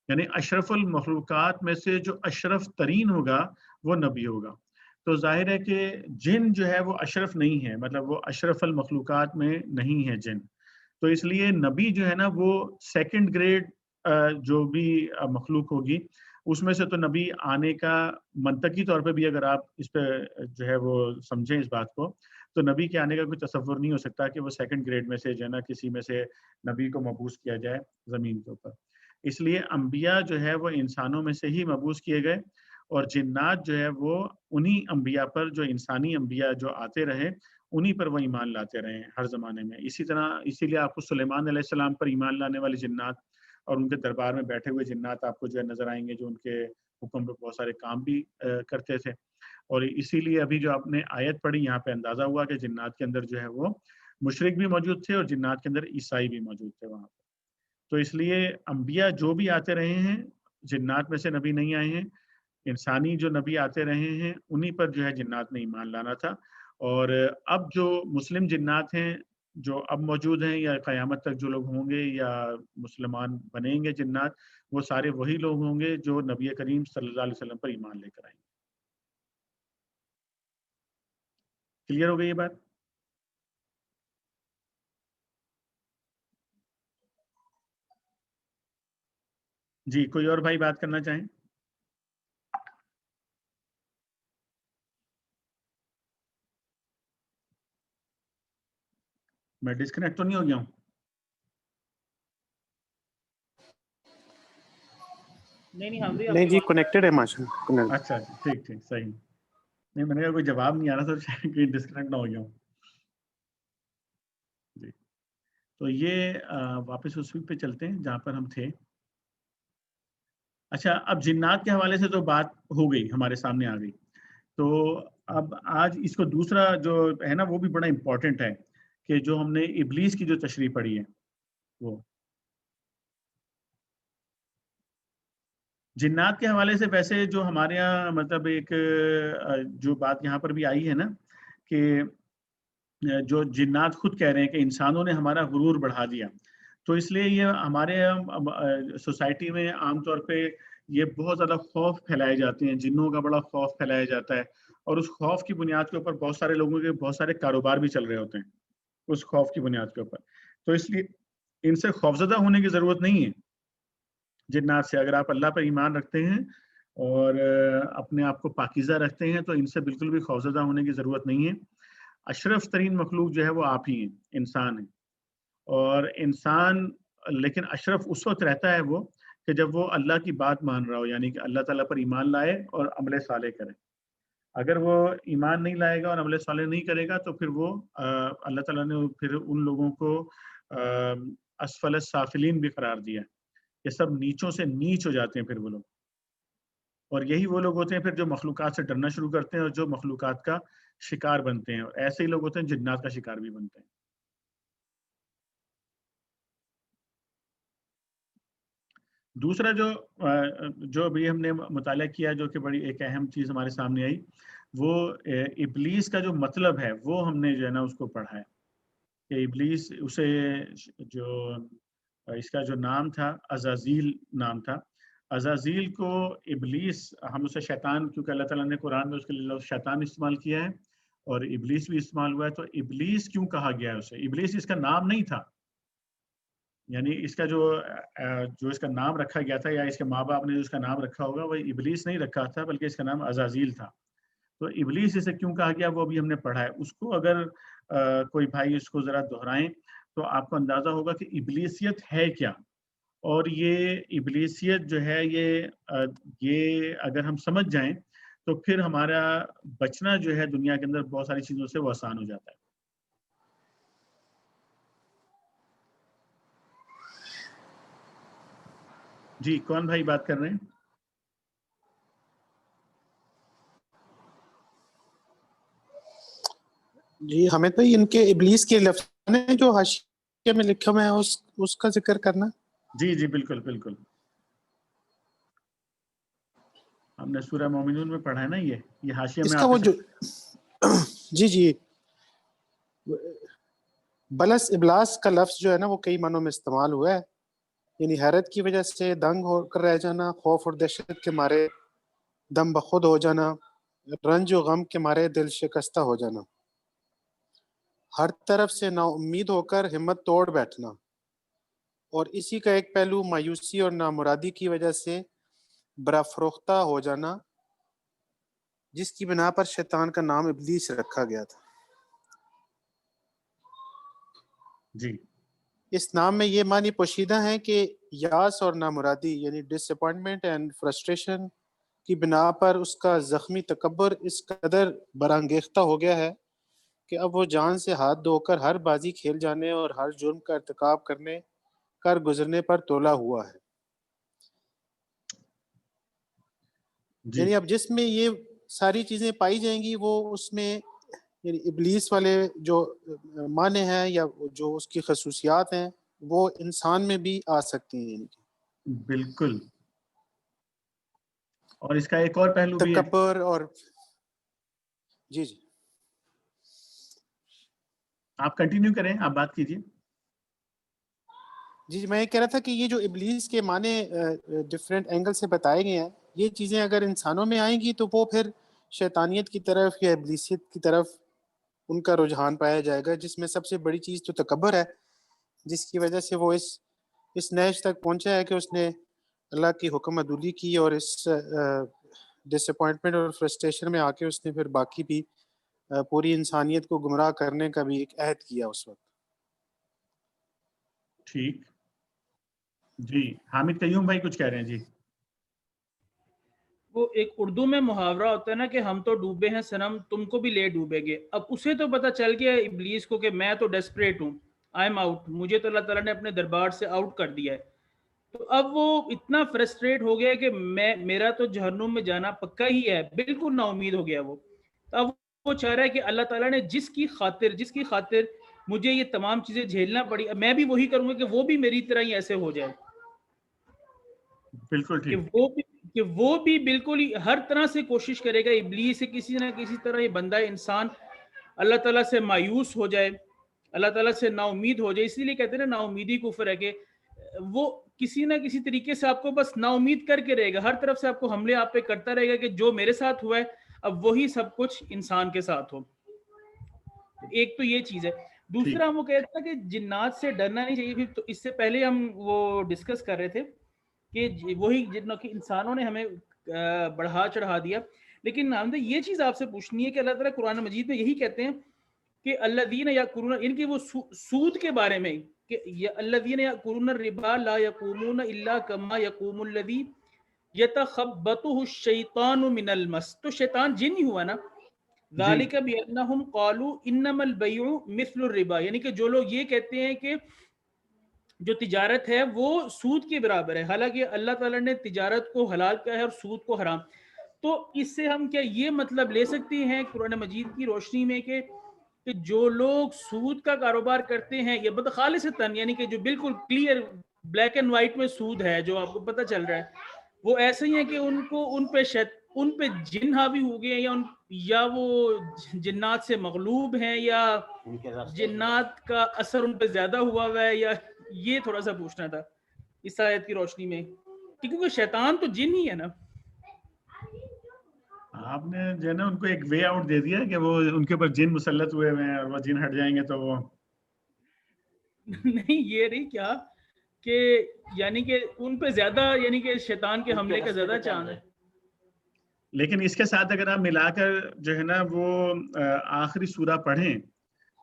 یعنی اشرف المخلوقات میں سے جو اشرف ترین ہوگا وہ نبی ہوگا۔ تو ظاہر ہے کہ جن جو ہے وہ اشرف نہیں ہے، مطلب وہ اشرف المخلوقات میں نہیں ہے جن، تو اس لیے نبی جو ہے نا وہ سیکنڈ گریڈ جو بھی مخلوق ہوگی اس میں سے تو نبی آنے کا منطقی طور پہ بھی اگر آپ اس پہ جو ہے وہ سمجھیں اس بات کو، تو نبی کے آنے کا کوئی تصور نہیں ہو سکتا کہ وہ سیکنڈ گریڈ میں سے جو ہے نا کسی میں سے نبی کو مبعوث کیا جائے زمین کے اوپر. اس لیے انبیاء جو ہے وہ انسانوں میں سے ہی مبعوث کیے گئے، اور جنات جو ہے وہ انہی انبیاء پر جو انسانی انبیاء جو آتے رہے انہی پر وہ ایمان لاتے رہے ہیں ہر زمانے میں. اسی طرح اسی لیے آپ کو سلیمان علیہ السلام پر ایمان لانے والے جنات اور ان کے دربار میں بیٹھے ہوئے جنات آپ کو جو ہے نظر آئیں گے، جو ان کے حکم پہ بہت سارے کام بھی کرتے تھے. اور اسی لیے ابھی جو آپ نے آیت پڑھی یہاں پہ اندازہ ہوا کہ جنات کے اندر جو ہے وہ مشرک بھی موجود تھے اور جنات کے اندر عیسائی بھی موجود تھے وہاں پہ. تو اس لیے انبیاء جو بھی آتے رہے ہیں، جنات میں سے نبی نہیں آئے ہیں، انسانی جو نبی آتے رہے ہیں انہی پر جو ہے جنات نے ایمان لانا تھا. اور اب جو مسلم جنات ہیں جو اب موجود ہیں یا قیامت تک جو لوگ ہوں گے یا مسلمان بنیں گے جنات، وہ سارے وہی لوگ ہوں گے جو نبی کریم صلی اللہ علیہ وسلم پر ایمان لے کر آئیں گے. کلیئر ہو گئی یہ بات؟ جی کوئی اور بھائی بات کرنا چاہیں؟ میں ڈسکنیکٹ تو نہیں ہو گیا ہوں؟ نہیں جی کنیکٹڈ ہے ماشاء اللہ. اچھا ٹھیک ٹھیک صحیح. نہیں میں نے کہا کوئی جواب نہیں آ رہا تھا کہ ڈسکنیکٹ نہ ہو گیا ہوں. جی تو یہ واپس اس وقت پہ چلتے ہیں جہاں پر ہم تھے. اچھا اب جنات کے حوالے سے تو بات ہو گئی، ہمارے سامنے آ گئی. تو اب آج اس کو دوسرا جو ہے نا وہ بھی بڑا امپورٹنٹ ہے کہ جو ہم نے ابلیس کی جو تشریح پڑھی ہے وہ جنات کے حوالے سے. ویسے جو ہمارے یہاں مطلب ایک جو بات یہاں پر بھی آئی ہے نا کہ جو جنات خود کہہ رہے ہیں کہ انسانوں نے ہمارا غرور بڑھا دیا، تو اس لیے یہ ہمارے سوسائٹی میں عام طور پہ یہ بہت زیادہ خوف پھیلائے جاتے ہیں، جنوں کا بڑا خوف پھیلایا جاتا ہے، اور اس خوف کی بنیاد کے اوپر بہت سارے لوگوں کے بہت سارے کاروبار بھی چل رہے ہوتے ہیں اس خوف کی بنیاد کے اوپر. تو اس لیے ان سے خوفزدہ ہونے کی ضرورت نہیں ہے جنات سے. اگر آپ اللہ پر ایمان رکھتے ہیں اور اپنے آپ کو پاکیزہ رکھتے ہیں تو ان سے بالکل بھی خوفزدہ ہونے کی ضرورت نہیں ہے. اشرف ترین مخلوق جو ہے وہ آپ ہی ہیں، انسان ہیں. اور انسان لیکن اشرف اس وقت رہتا ہے وہ کہ جب وہ اللہ کی بات مان رہا ہو، یعنی کہ اللہ تعالیٰ پر ایمان لائے اور عمل صالح کرے. اگر وہ ایمان نہیں لائے گا اور عمل صالح نہیں کرے گا تو پھر وہ اللہ تعالیٰ نے پھر ان لوگوں کو اسفل السافلین بھی قرار دیا. یہ سب نیچوں سے نیچ ہو جاتے ہیں پھر وہ لوگ. اور یہی وہ لوگ ہوتے ہیں پھر جو مخلوقات سے ڈرنا شروع کرتے ہیں اور جو مخلوقات کا شکار بنتے ہیں. اور ایسے ہی لوگ ہوتے ہیں جنات کا شکار بھی بنتے ہیں. دوسرا جو بھی ہم نے مطالعہ کیا جو کہ بڑی ایک اہم چیز ہمارے سامنے آئی، وہ ابلیس کا جو مطلب ہے وہ ہم نے جو ہے نا اس کو پڑھا ہے کہ ابلیس اسے جو اس کا جو نام تھا عزازیل نام تھا. عزازیل کو ابلیس، ہم اسے شیطان، کیونکہ اللہ تعالیٰ نے قرآن میں اس کے لیے لفظ شیطان استعمال کیا ہے اور ابلیس بھی استعمال ہوا ہے. تو ابلیس کیوں کہا گیا ہے اسے؟ ابلیس اس کا نام نہیں تھا، یعنی اس کا جو اس کا نام رکھا گیا تھا یا اس کے ماں باپ نے جو اس کا نام رکھا ہوگا وہ ابلیس نہیں رکھا تھا بلکہ اس کا نام عزازیل تھا. تو ابلیس اسے کیوں کہا گیا وہ بھی ہم نے پڑھا ہے. اس کو اگر کوئی بھائی اس کو ذرا دہرائیں تو آپ کو اندازہ ہوگا کہ ابلیسیت ہے کیا. اور یہ ابلیسیت جو ہے یہ اگر ہم سمجھ جائیں تو پھر ہمارا بچنا جو ہے دنیا کے اندر بہت ساری چیزوں سے وہ آسان ہو جاتا ہے. جی کون بھائی بات کر رہے ہیں؟ جی حمید بھائی ان کے ابلیس کے لفظ نے جو حاشیے میں لکھا ہوا ہے اس کا ذکر کرنا. جی جی بالکل بالکل. ہم نے سورہ مومنون میں پڑھا ہے نا یہ حاشیے میں اس کا وہ جو جی بلس ابلاس کا لفظ جو ہے نا وہ کئی معنوں میں استعمال ہوا ہے، یعنی حیرت کی وجہ سے دنگ ہو کر رہ جانا، خوف اور دہشت کے مارے دم بخود ہو جانا، رنج و غم کے مارے دل شکستہ ہو جانا. ہر طرف سے نا امید ہو کر ہمت توڑ بیٹھنا، اور اسی کا ایک پہلو مایوسی اور نامرادی کی وجہ سے برافروختہ ہو جانا، جس کی بنا پر شیطان کا نام ابلیس رکھا گیا تھا۔ جی اس نام میں یہ معنی پوشیدہ ہیں کہ یاس اور نامرادی یعنی ڈس اپوائنٹمنٹ اینڈ فرسٹریشن کی بنا پر اس کا زخمی تکبر اس قدر برانگیختہ ہو گیا ہے کہ اب وہ جان سے ہاتھ دھو کر ہر بازی کھیل جانے اور ہر جرم کا ارتکاب کر گزرنے پر تولا ہوا ہے۔ جی یعنی اب جس میں یہ ساری چیزیں پائی جائیں گی وہ اس میں یعنی ابلیس والے جو معنی ہیں یا جو اس کی خصوصیات ہیں وہ انسان میں بھی آ سکتی ہیں، یعنی کہ بالکل۔ اور اس کا ایک اور پہلو بھی ہے۔ تکبر اور جی آپ کنٹینیو کریں، آپ بات کیجیے۔ جی میں یہ کہہ رہا تھا کہ یہ جو ابلیس کے معنی ڈفرینٹ اینگل سے بتائے گئے ہیں، یہ چیزیں اگر انسانوں میں آئیں گی تو وہ پھر شیطانیت کی طرف یا ابلیسیت کی طرف ان کا رجحان پایا جائے گا، جس میں سب سے بڑی چیز تو تکبر ہے، جس کی وجہ سے وہ اس نہج تک پہنچا ہے کہ اس نے اللہ کی حکم عدولی کی، اور اس ڈس اپوائنٹمنٹ اور فرسٹریشن میں آ کے اس نے پھر باقی بھی پوری انسانیت کو گمراہ کرنے کا بھی ایک عہد کیا اس وقت۔ ٹھیک جی، حامد قیوم بھائی کچھ کہہ رہے ہیں جی۔ وہ ایک اردو میں محاورہ ہوتا ہے نا کہ ہم تو ڈوبے ہیں صنم، تم کو بھی لے ڈوبے گے۔ اب اسے تو پتہ چل گیا ابلیس کو کہ میں تو ڈیسپریٹ ہوں، آئی ایم آؤٹ، مجھے تو اللہ تعالیٰ نے اپنے دربار سے آؤٹ کر دیا ہے۔ تو اب وہ اتنا فرسٹریٹ ہو گیا کہ میرا تو جہنم میں جانا پکا ہی ہے، بالکل نا امید ہو گیا وہ۔ اب وہ چاہ رہا ہے کہ اللہ تعالیٰ نے جس کی خاطر مجھے یہ تمام چیزیں جھیلنا پڑی، میں بھی وہی کروں گا کہ وہ بھی میری طرح ہی ایسے ہو جائے۔ بالکل ٹھیک، کہ وہ بھی بالکل ہی ہر طرح سے کوشش کرے گا ابلیس سے کسی نہ کسی طرح یہ بندہ انسان اللہ تعالیٰ سے مایوس ہو جائے، اللہ تعالیٰ سے نا امید ہو جائے۔ اسی لیے کہتے ہیں نا امیدی کفر ہے، کہ وہ کسی نہ کسی طریقے سے آپ کو بس نا امید کر کے رہے گا، ہر طرف سے آپ کو حملے آپ پہ کرتا رہے گا کہ جو میرے ساتھ ہوا ہے اب وہی سب کچھ انسان کے ساتھ ہو۔ ایک تو یہ چیز ہے۔ دوسرا ہم وہ کہتے ہیں کہ جنات سے ڈرنا نہیں چاہیے، تو اس سے پہلے ہم وہ ڈسکس کر رہے تھے کہ وہی جتنا کہ انسانوں نے ہمیں بڑھا چڑھا دیا۔ لیکن ہم نے یہ چیز آپ سے پوچھنی ہے کہ اللہ تعالیٰ قرآن مجید میں یہی کہتے ہیں کہ الذین یأکلون، ان کی وہ سود کے بارے میں کہ الذین یأکلون الربا لا یقومون الا کما یقوم الذی یتخبطہ الشیطان من المس، تو شیطان جن ہی ہوا نا۔ ذالک بانہم قالوا انما البیع مثل الربا، یعنی کہ جو لوگ یہ کہتے ہیں کہ جو تجارت ہے وہ سود کے برابر ہے، حالانکہ اللہ تعالیٰ نے تجارت کو حلال کیا ہے اور سود کو حرام۔ تو اس سے ہم کیا یہ مطلب لے سکتے ہیں قرآن مجید کی روشنی میں کہ جو لوگ سود کا کاروبار کرتے ہیں یہ خالصتاً، یعنی کہ جو بالکل کلیئر بلیک اینڈ وائٹ میں سود ہے جو آپ کو پتہ چل رہا ہے، وہ ایسے ہی ہیں کہ ان پہ جن حاوی ہو گئے ہیں، یا وہ جنات سے مغلوب ہیں، یا جنات کا اثر ان پہ زیادہ ہوا ہے، یا یہ تھوڑا سا پوچھنا تھا اس آیت کی روشنی میں، کیونکہ شیطان تو جن ہی ہے نا۔ آپ نے جو ہے نا ان کو ایک وے آؤٹ دے دیا کہ وہ ان کے اوپر جن مسلط ہوئے ہیں اور وہ جن ہٹ جائیں گے تو وہ نہیں یہ نہیں کیا کہ یعنی کہ ان پہ زیادہ، یعنی کہ شیطان کے حملے کا زیادہ چانس ہے۔ لیکن اس کے ساتھ اگر آپ ملا کر جو ہے نا وہ آخری سورہ پڑھیں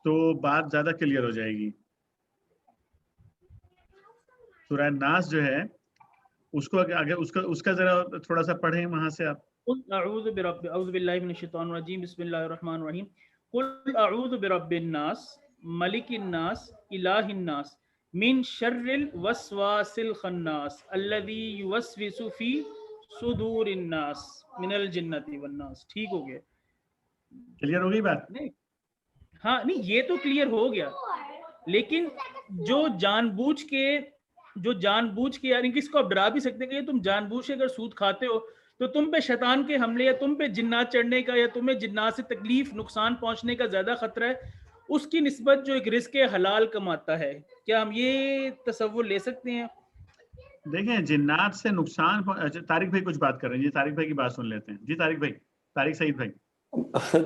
تو بات زیادہ کلیئر ہو جائے گی۔ سورہ ناس جو ہے اس کو اگر اس کا ذرا تھوڑا سا پڑھیں وہاں سے آپ۔ اعوذ باللہ من الشیطان الرجیم، بسم اللہ الرحمن الرحیم۔ قل اعوذ برب الناس ملک الناس الہ الناس من شر الوسواس الخناس الذی یوسوس فی صدور الناس من الجنۃ والناس۔ ٹھیک ہو گیا؟ کلیئر ہو گئی بات؟ نہیں ہاں نہیں یہ تو کلیئر ہو گیا، لیکن جو جان بوجھ کے یعنی کس کو آپ ڈرا بھی سکتے ہیں کہ یہ تم جان بوجھ کے اگر سود کھاتے ہو تو تم پہ شیطان کے حملے یا تم پہ جنات چڑھنے کا یا تمہیں جنات سے تکلیف نقصان پہنچنے کا زیادہ خطرہ ہے اس کی نسبت جو ایک رزق حلال کماتا ہے۔ کیا ہم یہ تصور لے سکتے ہیں؟ دیکھیں جنات سے نقصان طارق بھائی کچھ بات کر رہے ہیں جی، طارق بھائی کی بات سن لیتے ہیں جی۔ طارق بھائی، طارق سعید بھائی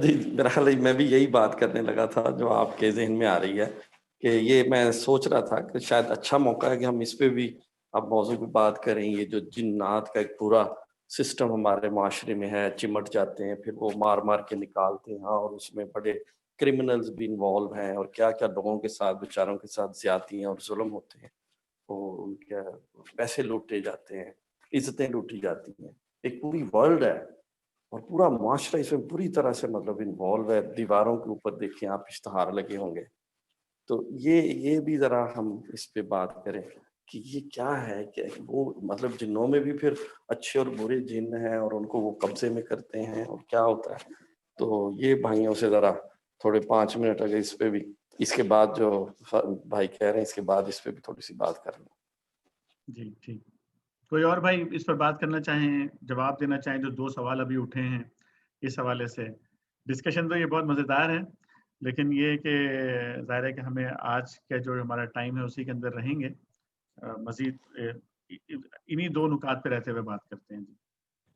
جی میرا خیال ہے میں بھی یہی بات کرنے لگا تھا جو آپ کے ذہن میں آ رہی ہے، کہ یہ میں سوچ رہا تھا کہ شاید اچھا موقع ہے کہ ہم اس پہ بھی اب موضوع پہ بات کریں. یہ جو جنات کا ایک پورا سسٹم ہمارے معاشرے میں ہے، چمٹ جاتے ہیں پھر وہ مار مار کے نکالتے ہیں، اور اس میں بڑے کرمنلز بھی انوالو ہیں، اور کیا کیا لوگوں کے ساتھ بیچاروں کے ساتھ زیادتیاں اور ظلم ہوتے ہیں، وہ ان کے پیسے لوٹے جاتے ہیں، عزتیں لوٹی جاتی ہیں. ایک پوری ورلڈ ہے اور پورا معاشرہ اس میں پوری طرح سے مطلب انوالو ہے. دیواروں کے اوپر دیکھیں آپ اشتہار لگے ہوں گے. تو یہ بھی ذرا ہم اس پہ بات کریں کہ یہ کیا ہے کہ وہ مطلب جنوں میں بھی پھر اچھے اور برے جن ہیں اور ان کو وہ قبضے میں کرتے ہیں اور کیا ہوتا ہے. تو یہ بھائیوں سے ذرا تھوڑے 5 منٹ اگر اس پہ بھی، اس کے بعد جو بھائی کہہ رہے ہیں اس کے بعد اس پہ بھی تھوڑی سی بات کر لیں. جی ٹھیک. کوئی اور بھائی اس پر بات کرنا چاہیں، جواب دینا چاہیں؟ جو 2 سوال ابھی اٹھے ہیں اس حوالے سے ڈسکشن تو یہ بہت مزیدار ہے، لیکن یہ کہ ظاہر ہے کہ ہمیں آج کا جو ہمارا ٹائم ہے اسی کے اندر رہیں گے. مزید انہی 2 نکات پہ رہتے ہوئے بات کرتے ہیں. جی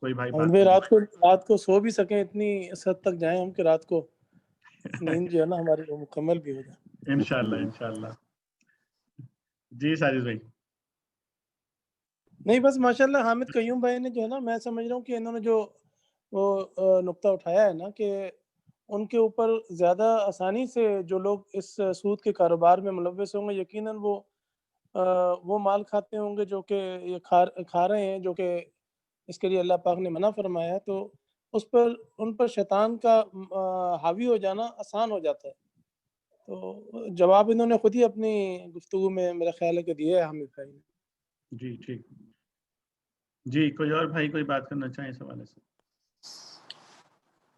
کوئی بھائی بات ہم رات کو سو بھی سکیں، اتنی اس حد تک جائیں ہم کہ رات کو نیند جو ہے نا ہماری وہ مکمل بھی ہو جائے. انشاءاللہ. جی ساجد بھائی. نہیں بس ماشاءاللہ حامد قیوم بھائی نے جو ہے نا، میں سمجھ رہا ہوں کہ انہوں نے جو وہ نقطہ اٹھایا ہے نا کہ ان کے اوپر زیادہ آسانی سے جو لوگ اس سود کے کاروبار میں ملوث ہوں گے، یقیناً وہ مال کھاتے ہوں گے جو کہ یہ کھا رہے ہیں، جو کہ اس کے لیے اللہ پاک نے منع فرمایا ہے. تو ان پر شیطان کا حاوی ہو جانا آسان ہو جاتا ہے. تو جواب انہوں نے خود ہی اپنی گفتگو میں میرا خیال ہے کہ دیا ہے حامد بھائی نے. جی ٹھیک. جی کوئی اور بھائی کوئی بات کرنا چاہیں اس حوالے سے؟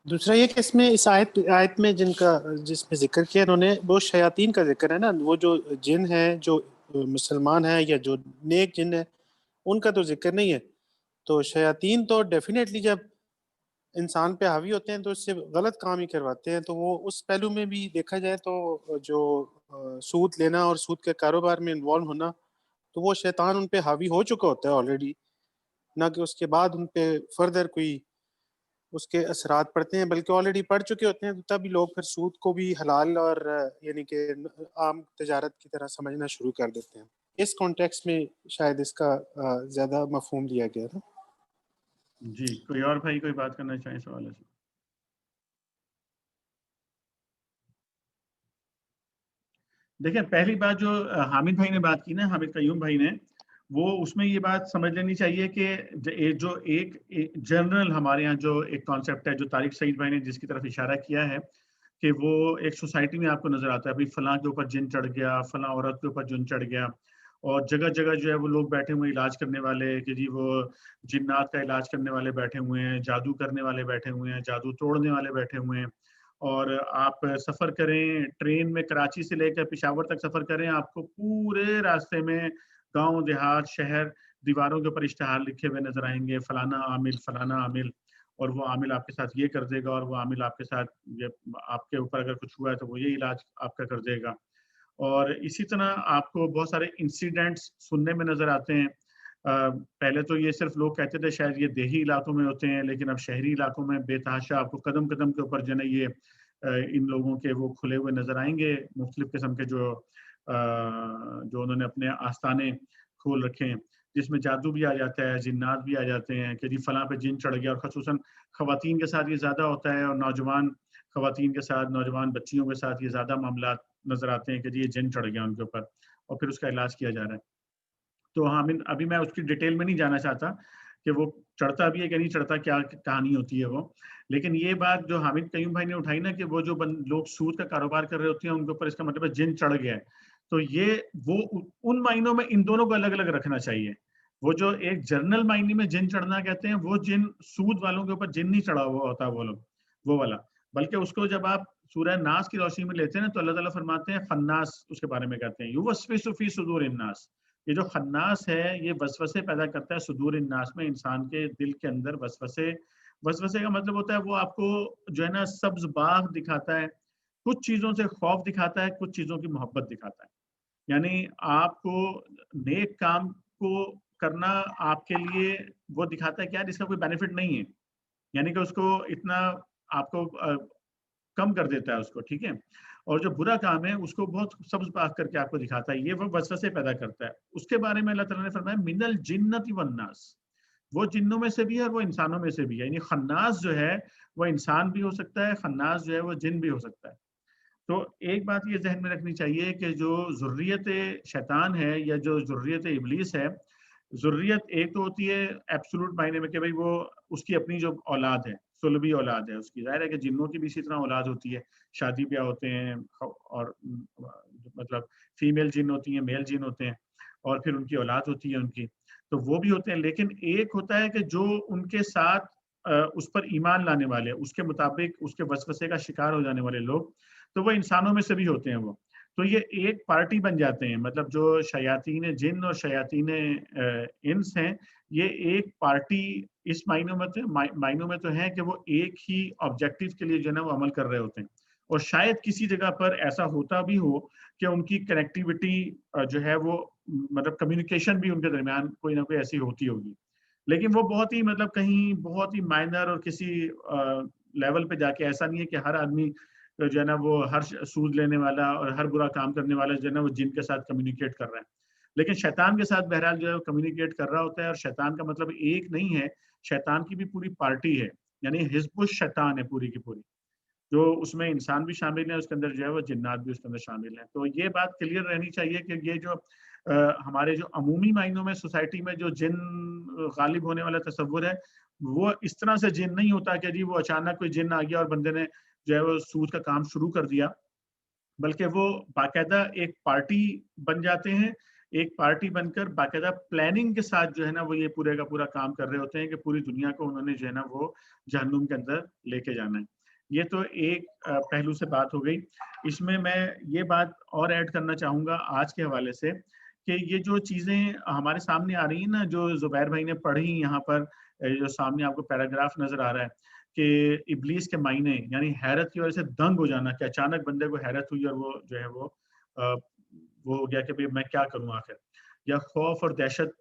دوسرا یہ کہ اس میں اس آیت میں جس میں ذکر کیا انہوں نے، وہ شیاطین کا ذکر ہے نا. وہ جو جن ہیں جو مسلمان ہیں یا جو نیک جن ہیں ان کا تو ذکر نہیں ہے. تو شیاطین تو ڈیفینیٹلی جب انسان پہ حاوی ہوتے ہیں تو اس سے غلط کام ہی کرواتے ہیں. تو وہ اس پہلو میں بھی دیکھا جائے تو جو سود لینا اور سود کے کاروبار میں انوالو ہونا، تو وہ شیطان ان پہ حاوی ہو چکا ہوتا ہے آلریڈی، نہ کہ اس کے بعد ان پہ فردر کوئی اس کے اثرات پڑتے ہیں، بلکہ آلریڈی پڑ چکے ہوتے ہیں. تو تب لوگ پھر سود کو بھی حلال اور یعنی کہ عام تجارت کی طرح سمجھنا شروع کر دیتے ہیں. اس کانٹیکس میں شاید اس کا زیادہ مفہوم لیا گیا تھا. جی کوئی اور بھائی کوئی بات کرنا چاہیں اس حوالے سے؟ دیکھیں پہلی بات جو حامد بھائی نے بات کی نا، حامد قیوم بھائی نے، وہ اس میں یہ بات سمجھ لینی چاہیے کہ جو ایک جنرل ہمارے یہاں جو ایک کانسیپٹ ہے جو طارق سعید بھائی نے جس کی طرف اشارہ کیا ہے کہ وہ ایک سوسائٹی میں آپ کو نظر آتا ہے، ابھی فلاں کے اوپر جن چڑھ گیا، فلاں عورت کے اوپر جن چڑھ گیا، اور جگہ جگہ جو ہے وہ لوگ بیٹھے ہوئے علاج کرنے والے کہ جی وہ جنات کا علاج کرنے والے بیٹھے ہوئے ہیں، جادو کرنے والے بیٹھے ہوئے ہیں، جادو توڑنے والے بیٹھے ہوئے ہیں. اور آپ سفر کریں ٹرین میں، کراچی سے لے کر پشاور تک سفر کریں، آپ کو پورے راستے میں گاؤں دیہات شہر دیواروں کے اوپر اشتہار لکھے ہوئے نظر آئیں گے، فلانا عامل فلانا عامل، اور وہ عامل آپ کے ساتھ یہ کر دے گا، اور وہ عامل آپ کے ساتھ آپ کے اوپر اگر کچھ ہوا ہے تو وہ یہ علاج آپ کا کر دے گا. اور اسی طرح آپ کو بہت سارے انسیڈنٹس سننے میں نظر آتے ہیں. پہلے تو یہ صرف لوگ کہتے تھے شاید یہ دیہی علاقوں میں ہوتے ہیں، لیکن اب شہری علاقوں میں بے تحاشا آپ کو قدم قدم کے اوپر جو ہے یہ ان لوگوں کے وہ کھلے ہوئے نظر آئیں گے، مختلف قسم کے جو انہوں نے اپنے آستانے کھول رکھے ہیں، جس میں جادو بھی آ جاتا ہے، جنات بھی آ جاتے ہیں کہ جی فلاں پہ جن چڑھ گیا. اور خصوصاً خواتین کے ساتھ یہ زیادہ ہوتا ہے، اور نوجوان خواتین کے ساتھ، نوجوان بچیوں کے ساتھ یہ زیادہ معاملات نظر آتے ہیں کہ جی یہ جن چڑھ گیا ان کے اوپر، اور پھر اس کا علاج کیا جا رہا ہے. تو ابھی میں اس کی ڈیٹیل میں نہیں جانا چاہتا کہ وہ چڑھتا بھی ہے کہ نہیں چڑھتا، کیا کہانی ہوتی ہے وہ. لیکن یہ بات جو حامد قیوم بھائی نے اٹھائی نا کہ وہ جو لوگ سود کا کاروبار کر رہے ہوتے ہیں ان کے اوپر اس کا مطلب ہے جن چڑھ گیا ہے، تو یہ وہ ان معنوں میں ان دونوں کو الگ الگ رکھنا چاہیے. وہ جو ایک جرنل معنی میں جن چڑھنا کہتے ہیں، وہ جن سود والوں کے اوپر جن نہیں چڑھا ہوا ہوتا وہ والا، بلکہ اس کو جب آپ سورہ ناس کی روشنی میں لیتے ہیں نا تو اللہ تعالیٰ فرماتے ہیں خناس اس کے بارے میں کہتے ہیں، یوسوس فی صدور الناس. یہ جو خناس ہے یہ وسوسے پیدا کرتا ہے صدور الناس میں، انسان کے دل کے اندر وسوسے کا مطلب ہوتا ہے وہ آپ کو جو ہے نا سبز باغ دکھاتا ہے، کچھ چیزوں سے خوف دکھاتا ہے، کچھ چیزوں کی محبت دکھاتا ہے. یعنی آپ کو نیک کام کو کرنا آپ کے لیے وہ دکھاتا ہے کہ یار اس کا کوئی بینیفٹ نہیں ہے، یعنی کہ اس کو اتنا آپ کو کم کر دیتا ہے اس کو, ٹھیک ہے, اور جو برا کام ہے اس کو بہت سبز پاک کر کے آپ کو دکھاتا ہے, یہ وہ وسوسے پیدا کرتا ہے. اس کے بارے میں اللہ تعالیٰ نے فرمایا من الجنۃ والناس, وہ جنوں میں سے بھی ہے اور وہ انسانوں میں سے بھی ہے. یعنی خناس جو ہے وہ انسان بھی ہو سکتا ہے, خناس جو ہے وہ جن بھی ہو سکتا ہے. تو ایک بات یہ ذہن میں رکھنی چاہیے کہ جو ذریت شیطان ہے یا جو ذریت ابلیس ہے, ذریت ایک تو ہوتی ہے ایبسولوٹ معنی میں کہ بھئی وہ اس کی اپنی جو اولاد ہے, سلبی اولاد ہے اس کی. ظاہر ہے کہ جنوں کی بھی اسی طرح اولاد ہوتی ہے, شادی بیاہ ہوتے ہیں اور مطلب فیمیل جن ہوتی ہیں, میل جن ہوتے ہیں, اور پھر ان کی اولاد ہوتی ہے ان کی, تو وہ بھی ہوتے ہیں. لیکن ایک ہوتا ہے کہ جو ان کے ساتھ اس پر ایمان لانے والے, اس کے مطابق اس کے وسوسے کا شکار ہو جانے والے لوگ, تو وہ انسانوں میں سے بھی ہوتے ہیں. وہ تو یہ ایک پارٹی بن جاتے ہیں, مطلب جو شیاطین جن اور شیاطین انس ہیں, یہ ایک پارٹی اس معنوں میں تو ہے کہ وہ ایک ہی آبجیکٹیو کے لیے جو ہے نا وہ عمل کر رہے ہوتے ہیں. اور شاید کسی جگہ پر ایسا ہوتا بھی ہو کہ ان کی کنیکٹیوٹی جو ہے وہ مطلب کمیونیکیشن بھی ان کے درمیان کوئی نہ کوئی ایسی ہوتی ہوگی, لیکن وہ بہت ہی مطلب کہیں بہت ہی مائنر اور کسی لیول پہ جا کے. ایسا نہیں ہے کہ ہر آدمی جو ہے نا وہ ہر سود لینے والا اور ہر برا کام کرنے والا جو ہے نا وہ جن کے ساتھ کمیونیکیٹ کر رہا ہے, لیکن شیطان کے ساتھ بہرحال جو ہے وہ کمیونیکیٹ کر رہا ہوتا ہے. اور شیطان کا مطلب ایک نہیں ہے, شیطان کی بھی پوری پارٹی ہے, یعنی حزب الشیطان ہے پوری کی پوری, جو اس میں انسان بھی شامل ہیں, اس کے اندر جو ہے وہ جنات بھی اس کے اندر شامل ہیں. تو یہ بات کلیئر رہنی چاہیے کہ یہ جو ہمارے جو عمومی معنوں میں سوسائٹی میں جو جن غالب ہونے والا تصور ہے, وہ اس طرح سے جن نہیں ہوتا کہ جی وہ اچانک کوئی جن آ گیا اور بندے نے جو ہے وہ سود کا کام شروع کر دیا, بلکہ وہ باقاعدہ ایک پارٹی بن جاتے ہیں, ایک پارٹی بن کر باقاعدہ پلاننگ کے ساتھ جو ہے نا وہ یہ پورے کا پورا کام کر رہے ہوتے ہیں کہ پوری دنیا کو انہوں نے جو ہے نا وہ جہنم کے اندر لے کے جانا ہے. یہ تو ایک پہلو سے بات ہو گئی. اس میں یہ بات اور ایڈ کرنا چاہوں گا آج کے حوالے سے کہ یہ جو چیزیں ہمارے سامنے آ رہی ہیں نا, جو زبیر بھائی نے پڑھی یہاں پر, جو سامنے آپ کو پیراگراف نظر آ رہا ہے کہ ابلیس کے معنی, یعنی حیرت کی وجہ سے دنگ ہو جانا, کہ اچانک بندے کو حیرت ہوئی اور وہ جو ہے وہ ہو گیا کہ میں کیا کروں آخر, یا خوف اور دہشت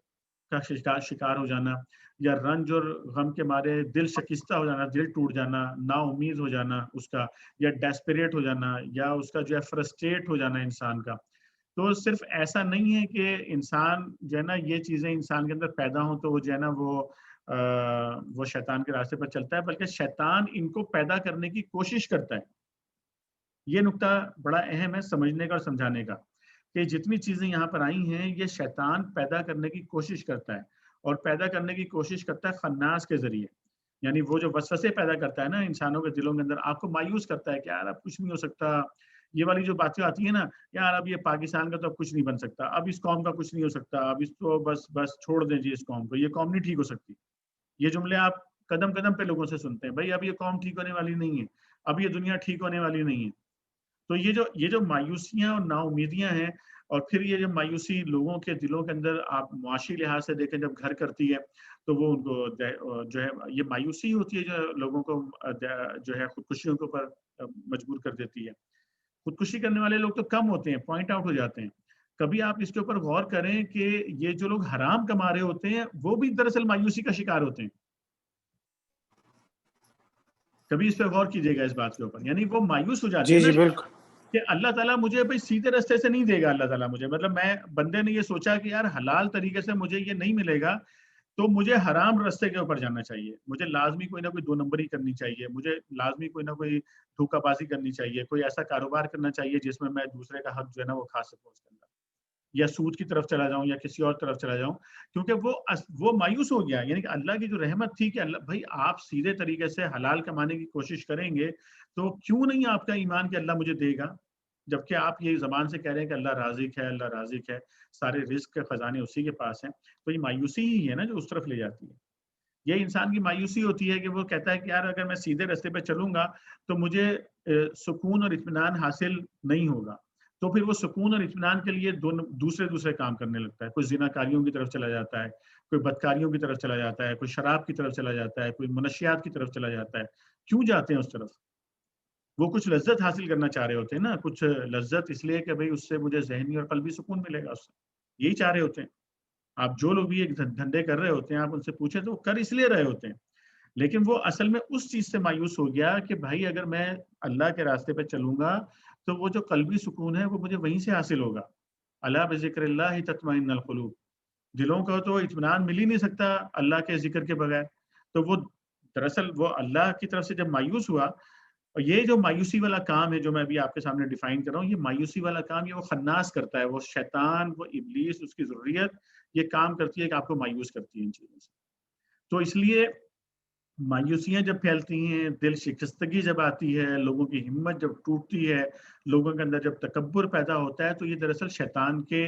کا شکار ہو جانا, یا رنج اور غم کے مارے دل شکستہ ہو جانا, دل ٹوٹ جانا, نا امید ہو جانا اس کا, یا ڈیسپریٹ ہو جانا, یا اس کا جو ہے فرسٹریٹ ہو جانا انسان کا. تو صرف ایسا نہیں ہے کہ انسان جو ہے نا یہ چیزیں انسان کے اندر پیدا ہوں تو وہ جو ہے نا وہ شیطان کے راستے پر چلتا ہے, بلکہ شیطان ان کو پیدا کرنے کی کوشش کرتا ہے. یہ نقطہ بڑا اہم ہے سمجھنے کا اور سمجھانے کا, کہ جتنی چیزیں یہاں پر آئی ہیں یہ شیطان پیدا کرنے کی کوشش کرتا ہے, اور پیدا کرنے کی کوشش کرتا ہے خناس کے ذریعے. یعنی وہ جو وسوسے پیدا کرتا ہے نا انسانوں کے دلوں کے اندر, آپ کو مایوس کرتا ہے کہ یار اب کچھ نہیں ہو سکتا. یہ والی جو باتیں آتی ہیں نا, یار اب یہ پاکستان کا تو اب کچھ نہیں بن سکتا, اب اس قوم کا کچھ نہیں ہو سکتا, اب اس کو بس چھوڑ دیں جی اس قوم کو, یہ قوم نہیں ٹھیک ہو سکتی. یہ جملے آپ قدم قدم پہ لوگوں سے سنتے ہیں, بھائی اب یہ قوم ٹھیک ہونے والی نہیں ہے, اب یہ دنیا ٹھیک ہونے والی نہیں ہے. تو یہ جو مایوسیاں اور نا امیدیاں ہیں, اور پھر یہ جو مایوسی لوگوں کے دلوں کے اندر آپ معاشی لحاظ سے دیکھیں جب گھر کرتی ہے, تو وہ ان کو جو ہے یہ مایوسی ہوتی ہے جو لوگوں کو جو ہے خودکشیوں کے اوپر مجبور کر دیتی ہے. خودکشی کرنے والے لوگ تو کم ہوتے ہیں, پوائنٹ آؤٹ ہو جاتے ہیں. کبھی آپ اس کے اوپر غور کریں کہ یہ جو لوگ حرام کما رہے ہوتے ہیں وہ بھی دراصل مایوسی کا شکار ہوتے ہیں. کبھی اس پہ غور کیجیے گا اس بات کے اوپر, یعنی وہ مایوس ہو جاتے ہیں جی نا بالکل, کہ اللہ تعالیٰ مجھے بھائی سیدھے راستے سے نہیں دے گا. اللہ تعالیٰ مجھے مطلب بندے نے یہ سوچا کہ یار حلال طریقے سے مجھے یہ نہیں ملے گا تو مجھے حرام راستے کے اوپر جانا چاہیے, مجھے لازمی کوئی نہ کوئی 2 نمبری کرنی چاہیے, مجھے لازمی کوئی نہ کوئی دھوکہ بازی کرنی چاہیے, کوئی ایسا کاروبار کرنا چاہیے جس میں دوسرے کا حق جو ہے نا وہ کھا سکوں اس کے اندر, یا سود کی طرف چلا جاؤں یا کسی اور طرف چلا جاؤں, کیونکہ وہ مایوس ہو گیا. یعنی کہ اللہ کی جو رحمت تھی کہ اللہ بھائی آپ سیدھے طریقے سے حلال کمانے کی کوشش کریں گے تو کیوں نہیں آپ کا ایمان کہ اللہ مجھے دے گا, جبکہ آپ یہ زبان سے کہہ رہے ہیں کہ اللہ رازق ہے, اللہ رازق ہے, سارے رزق کے خزانے اسی کے پاس ہیں. تو یہ مایوسی ہی ہے نا جو اس طرف لے جاتی ہے. یہ انسان کی مایوسی ہوتی ہے کہ وہ کہتا ہے کہ یار اگر میں سیدھے راستے پہ چلوں گا تو مجھے سکون اور اطمینان حاصل نہیں ہوگا. تو پھر وہ سکون اور اطمینان کے لیے دوسرے کام کرنے لگتا ہے. کوئی زنا کاریوں کی طرف چلا جاتا ہے, کوئی بدکاریوں کی طرف چلا جاتا ہے, کوئی شراب کی طرف چلا جاتا ہے, کوئی منشیات کی طرف چلا جاتا ہے. کیوں جاتے ہیں اس طرف؟ وہ کچھ لذت حاصل کرنا چاہ رہے ہوتے ہیں نا, کچھ لذت اس لیے کہ بھئی اس سے مجھے ذہنی اور قلبی سکون ملے گا, اس سے یہی چاہ رہے ہوتے ہیں. آپ جو لوگ بھی ایک دھندے کر رہے ہوتے ہیں آپ ان سے پوچھیں تو وہ کر اس لیے رہے ہوتے ہیں. لیکن وہ اصل میں اس چیز سے مایوس ہو گیا کہ بھائی اگر میں اللہ کے راستے پہ چلوں گا تو وہ جو قلبی سکون ہے وہ مجھے وہیں سے حاصل ہوگا. الا بذکر اللہ تطمئن القلوب، دلوں کو تو اطمینان مل ہی نہیں سکتا اللہ کے ذکر کے بغیر. تو وہ دراصل وہ اللہ کی طرف سے جب مایوس ہوا، اور یہ جو مایوسی والا کام ہے جو میں ابھی آپ کے سامنے ڈیفائن کر رہا ہوں، یہ مایوسی والا کام یہ وہ خناس کرتا ہے، وہ شیطان، وہ ابلیس، اس کی ضروریت یہ کام کرتی ہے کہ آپ کو مایوس کرتی ہے ان چیزوں سے. تو اس لیے مایوسیاں جب پھیلتی ہیں، دل شکستگی جب آتی ہے، لوگوں کی ہمت جب ٹوٹتی ہے، لوگوں کے اندر جب تکبر پیدا ہوتا ہے، تو یہ دراصل شیطان کے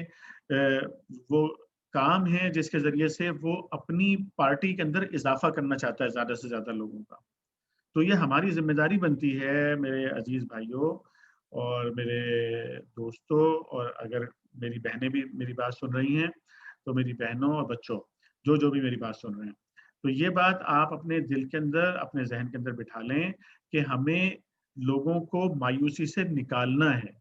وہ کام ہے جس کے ذریعے سے وہ اپنی پارٹی کے اندر اضافہ کرنا چاہتا ہے زیادہ سے زیادہ لوگوں کا. تو یہ ہماری ذمہ داری بنتی ہے میرے عزیز بھائیوں اور میرے دوستوں، اور اگر میری بہنیں بھی میری بات سن رہی ہیں تو میری بہنوں اور بچوں جو بھی میری بات سن رہے ہیں، تو یہ بات آپ اپنے دل کے اندر، اپنے ذہن کے اندر بٹھا لیں کہ ہمیں لوگوں کو مایوسی سے نکالنا ہے.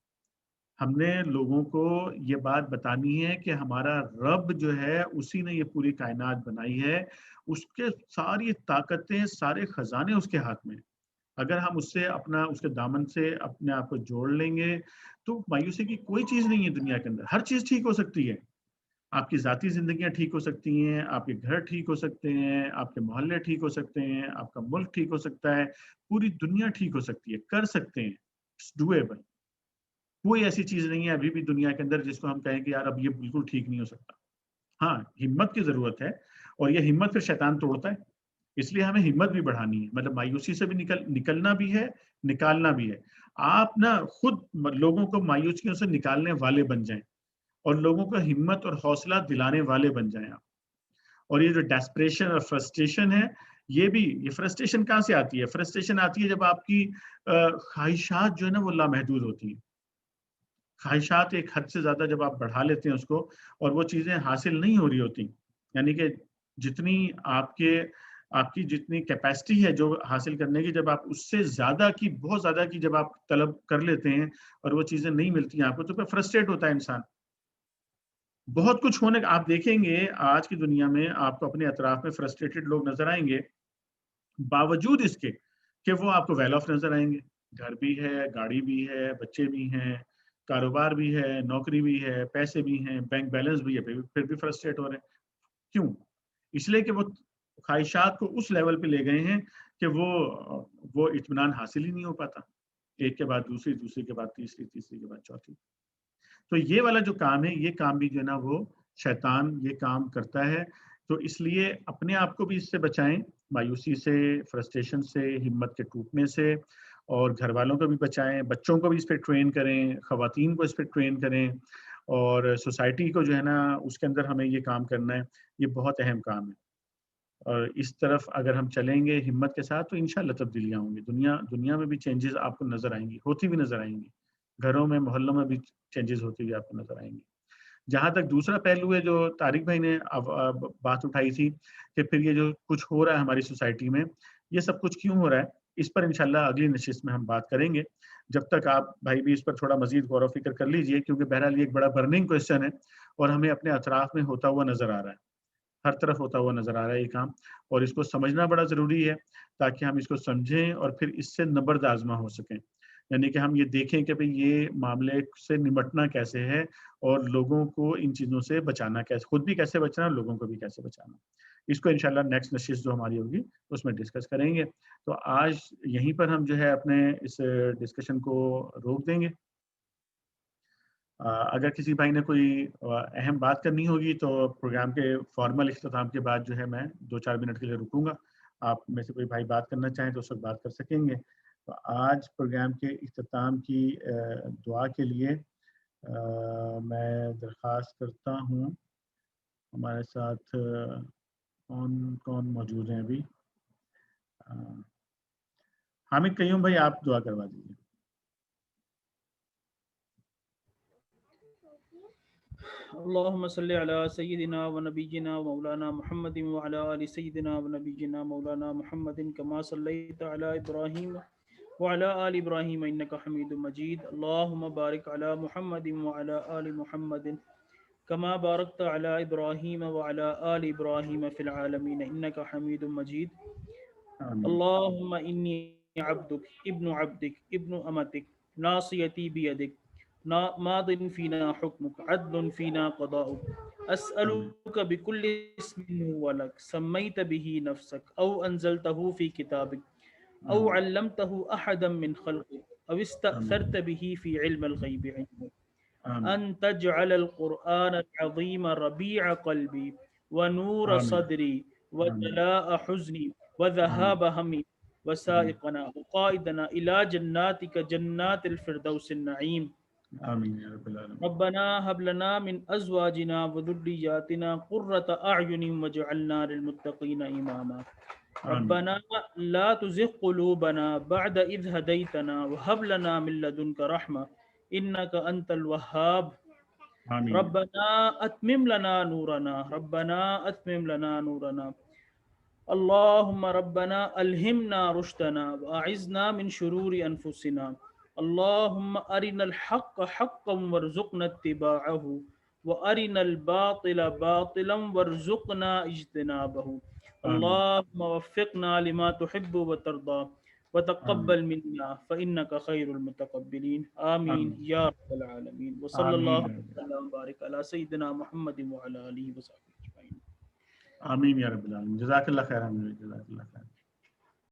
ہم نے لوگوں کو یہ بات بتانی ہے کہ ہمارا رب جو ہے اسی نے یہ پوری کائنات بنائی ہے، اس کے ساری طاقتیں، سارے خزانے اس کے ہاتھ میں. اگر ہم اس سے اس کے دامن سے اپنے آپ کو جوڑ لیں گے تو مایوسی کی کوئی چیز نہیں ہے دنیا کے اندر. ہر چیز ٹھیک ہو سکتی ہے. آپ کی ذاتی زندگیاں ٹھیک ہو سکتی ہیں، آپ کے گھر ٹھیک ہو سکتے ہیں، آپ کے محلے ٹھیک ہو سکتے ہیں، آپ کا ملک ٹھیک ہو سکتا ہے، پوری دنیا ٹھیک ہو سکتی ہے، کر سکتے ہیں. It's doable. کوئی ایسی چیز نہیں ہے ابھی بھی دنیا کے اندر جس کو ہم کہیں کہ یار اب یہ بالکل ٹھیک نہیں ہو سکتا. ہاں، ہمت کی ضرورت ہے، اور یہ ہمت پھر شیطان توڑتا ہے. اس لیے ہمیں ہمت بھی بڑھانی ہے، مطلب مایوسی سے بھی نکلنا بھی ہے، نکالنا بھی ہے. آپ نا خود لوگوں کو مایوسیوں سے نکالنے والے بن جائیں اور لوگوں کو ہمت اور حوصلہ دلانے والے بن جائیں آپ. اور یہ جو ڈیسپریشن اور فرسٹریشن ہے، یہ فرسٹریشن کہاں سے آتی ہے؟ فرسٹریشن آتی ہے جب آپ کی خواہشات جو ہے نا وہ لامحدود ہوتی ہیں. خواہشات ایک حد سے زیادہ جب آپ بڑھا لیتے ہیں اس کو، اور وہ چیزیں حاصل نہیں ہو رہی ہوتی، یعنی کہ جتنی آپ کی جتنی کیپیسٹی ہے جو حاصل کرنے کی، جب آپ اس سے زیادہ کی، بہت زیادہ کی جب آپ طلب کر لیتے ہیں اور وہ چیزیں نہیں ملتی ہیں آپ کو، تو پھر فرسٹریٹ ہوتا ہے انسان. بہت کچھ ہونے کا آپ دیکھیں گے آج کی دنیا میں، آپ کو اپنے اطراف میں فرسٹریٹڈ لوگ نظر آئیں گے، باوجود اس کے کہ وہ آپ کو ویل آف نظر آئیں گے. گھر بھی ہے، گاڑی بھی ہے، بچے بھی ہیں، کاروبار بھی ہے، نوکری بھی ہے، پیسے بھی ہیں، بینک بیلنس بھی ہے، پھر بھی فرسٹریٹ ہو رہے ہیں. کیوں؟ اس لیے کہ وہ خواہشات کو اس لیول پہ لے گئے ہیں کہ وہ اطمینان حاصل ہی نہیں ہو پاتا. ایک کے بعد دوسری، دوسری کے بعد تیسری، تیسری کے بعد چوتھی. تو یہ والا جو کام ہے، یہ کام بھی جو ہے نا وہ شیطان یہ کام کرتا ہے. تو اس لیے اپنے آپ کو بھی اس سے بچائیں، مایوسی سے، فرسٹریشن سے، ہمت کے ٹوٹنے سے، اور گھر والوں کو بھی بچائیں، بچوں کو بھی اس پہ ٹرین کریں، خواتین کو اس پہ ٹرین کریں، اور سوسائٹی کو جو ہے نا اس کے اندر ہمیں یہ کام کرنا ہے. یہ بہت اہم کام ہے، اور اس طرف اگر ہم چلیں گے ہمت کے ساتھ تو انشاءاللہ تبدیلیاں ہوں گی. دنیا میں بھی چینجز آپ کو نظر آئیں گی، ہوتی بھی نظر آئیں گی. گھروں میں، محلوں میں بھی چینجز ہوتی ہوئی آپ کو نظر آئیں گی. جہاں تک دوسرا پہلو ہے جو طارق بھائی نے بات اٹھائی تھی کہ پھر یہ جو کچھ ہو رہا ہے ہماری سوسائٹی میں، یہ سب کچھ کیوں ہو رہا ہے، اس پر انشاءاللہ اگلی نشست میں ہم بات کریں گے. جب تک آپ بھائی بھی اس پر تھوڑا مزید غور و فکر کر لیجئے، کیونکہ بہرحال یہ ایک بڑا برننگ کویسچن ہے اور ہمیں اپنے اطراف میں ہوتا ہوا نظر آ رہا ہے، ہر طرف ہوتا ہوا نظر آ رہا ہے یہ کام، اور اس کو سمجھنا بڑا ضروری ہے تاکہ ہم اس کو سمجھیں اور پھر اس سے نبرد آزما ہو سکیں. یعنی کہ ہم یہ دیکھیں کہ بھئی یہ معاملے سے نمٹنا کیسے ہے، اور لوگوں کو ان چیزوں سے بچانا کیسے، خود بھی کیسے بچنا اور لوگوں کو بھی کیسے بچانا. اس کو انشاءاللہ نیکسٹ نشست جو ہماری ہوگی اس میں ڈسکس کریں گے. تو آج یہیں پر ہم جو ہے اپنے اس ڈسکشن کو روک دیں گے. اگر کسی بھائی نے کوئی اہم بات کرنی ہوگی تو پروگرام کے فارمل اختتام کے بعد جو ہے میں 2-4 منٹ کے لیے رکوں گا. آپ میں سے کوئی بھائی بات کرنا چاہیں تو اس وقت بات کر سکیں گے. تو آج پروگرام کے اختتام کی دعا کے لیے میں درخواست کرتا ہوں، ہمارے ساتھ کون موجود ہیں ابھی؟ حامد قیوم بھائی آپ دعا کروا دیجیے. اللهم صل على سيدنا ونبينا ومولانا محمد وعلى آل سيدنا ونبينا مولانا محمد كما صليت على إبراهيم وعلى آل إبراهيم إنك حميد مجيد. اللهم بارك على محمد وعلى آل محمد كما باركت على إبراهيم وعلى آل إبراهيم في العالمين إنك حميد مجيد. اللهم إني عبدك ابن أمتك ناصيتي بيدك ماض فينا حكمك عدل فينا قضاؤك أسألك بكل اسم هو لك سميت به نفسك أو أنزلته في كتابك أو علمته أحدا من خلقك أو استأثرت به في علم الغيب عندك أن تجعل القرآن العظيم ربيع قلبي ونور صدري وجلاء حزني وذهاب همي وسائقنا وقائدنا إلى جناتك جنات الفردوس النعيم. آمين يا رب العالمين. ربنا هب لنا من أزواجنا وذرياتنا قرة أعين واجعلنا للمتقين إماما. ربنا لا تزغ قلوبنا بعد إذ هديتنا وهب لنا من لدنك رحمة إنك أنت الوهاب. ربنا أتمم لنا نورنا اللهم ربنا ألهمنا رشدنا وأعذنا من شرور أنفسنا. اللهم أرنا الحق حقا وارزقنا اتباعه وأرنا الباطل باطلا وارزقنا اجتنابه. اللهم وفقنا لما تحب وترضى وتقبل منا فإنك خير المتقبلين. آمين يا رب العالمين. وصلى الله وسلم وبارك على سيدنا محمد وعلى آله وصحبه أجمعين. آمین یا رب العالمین. جزاک اللہ خیر. جزاک اللہ خیر.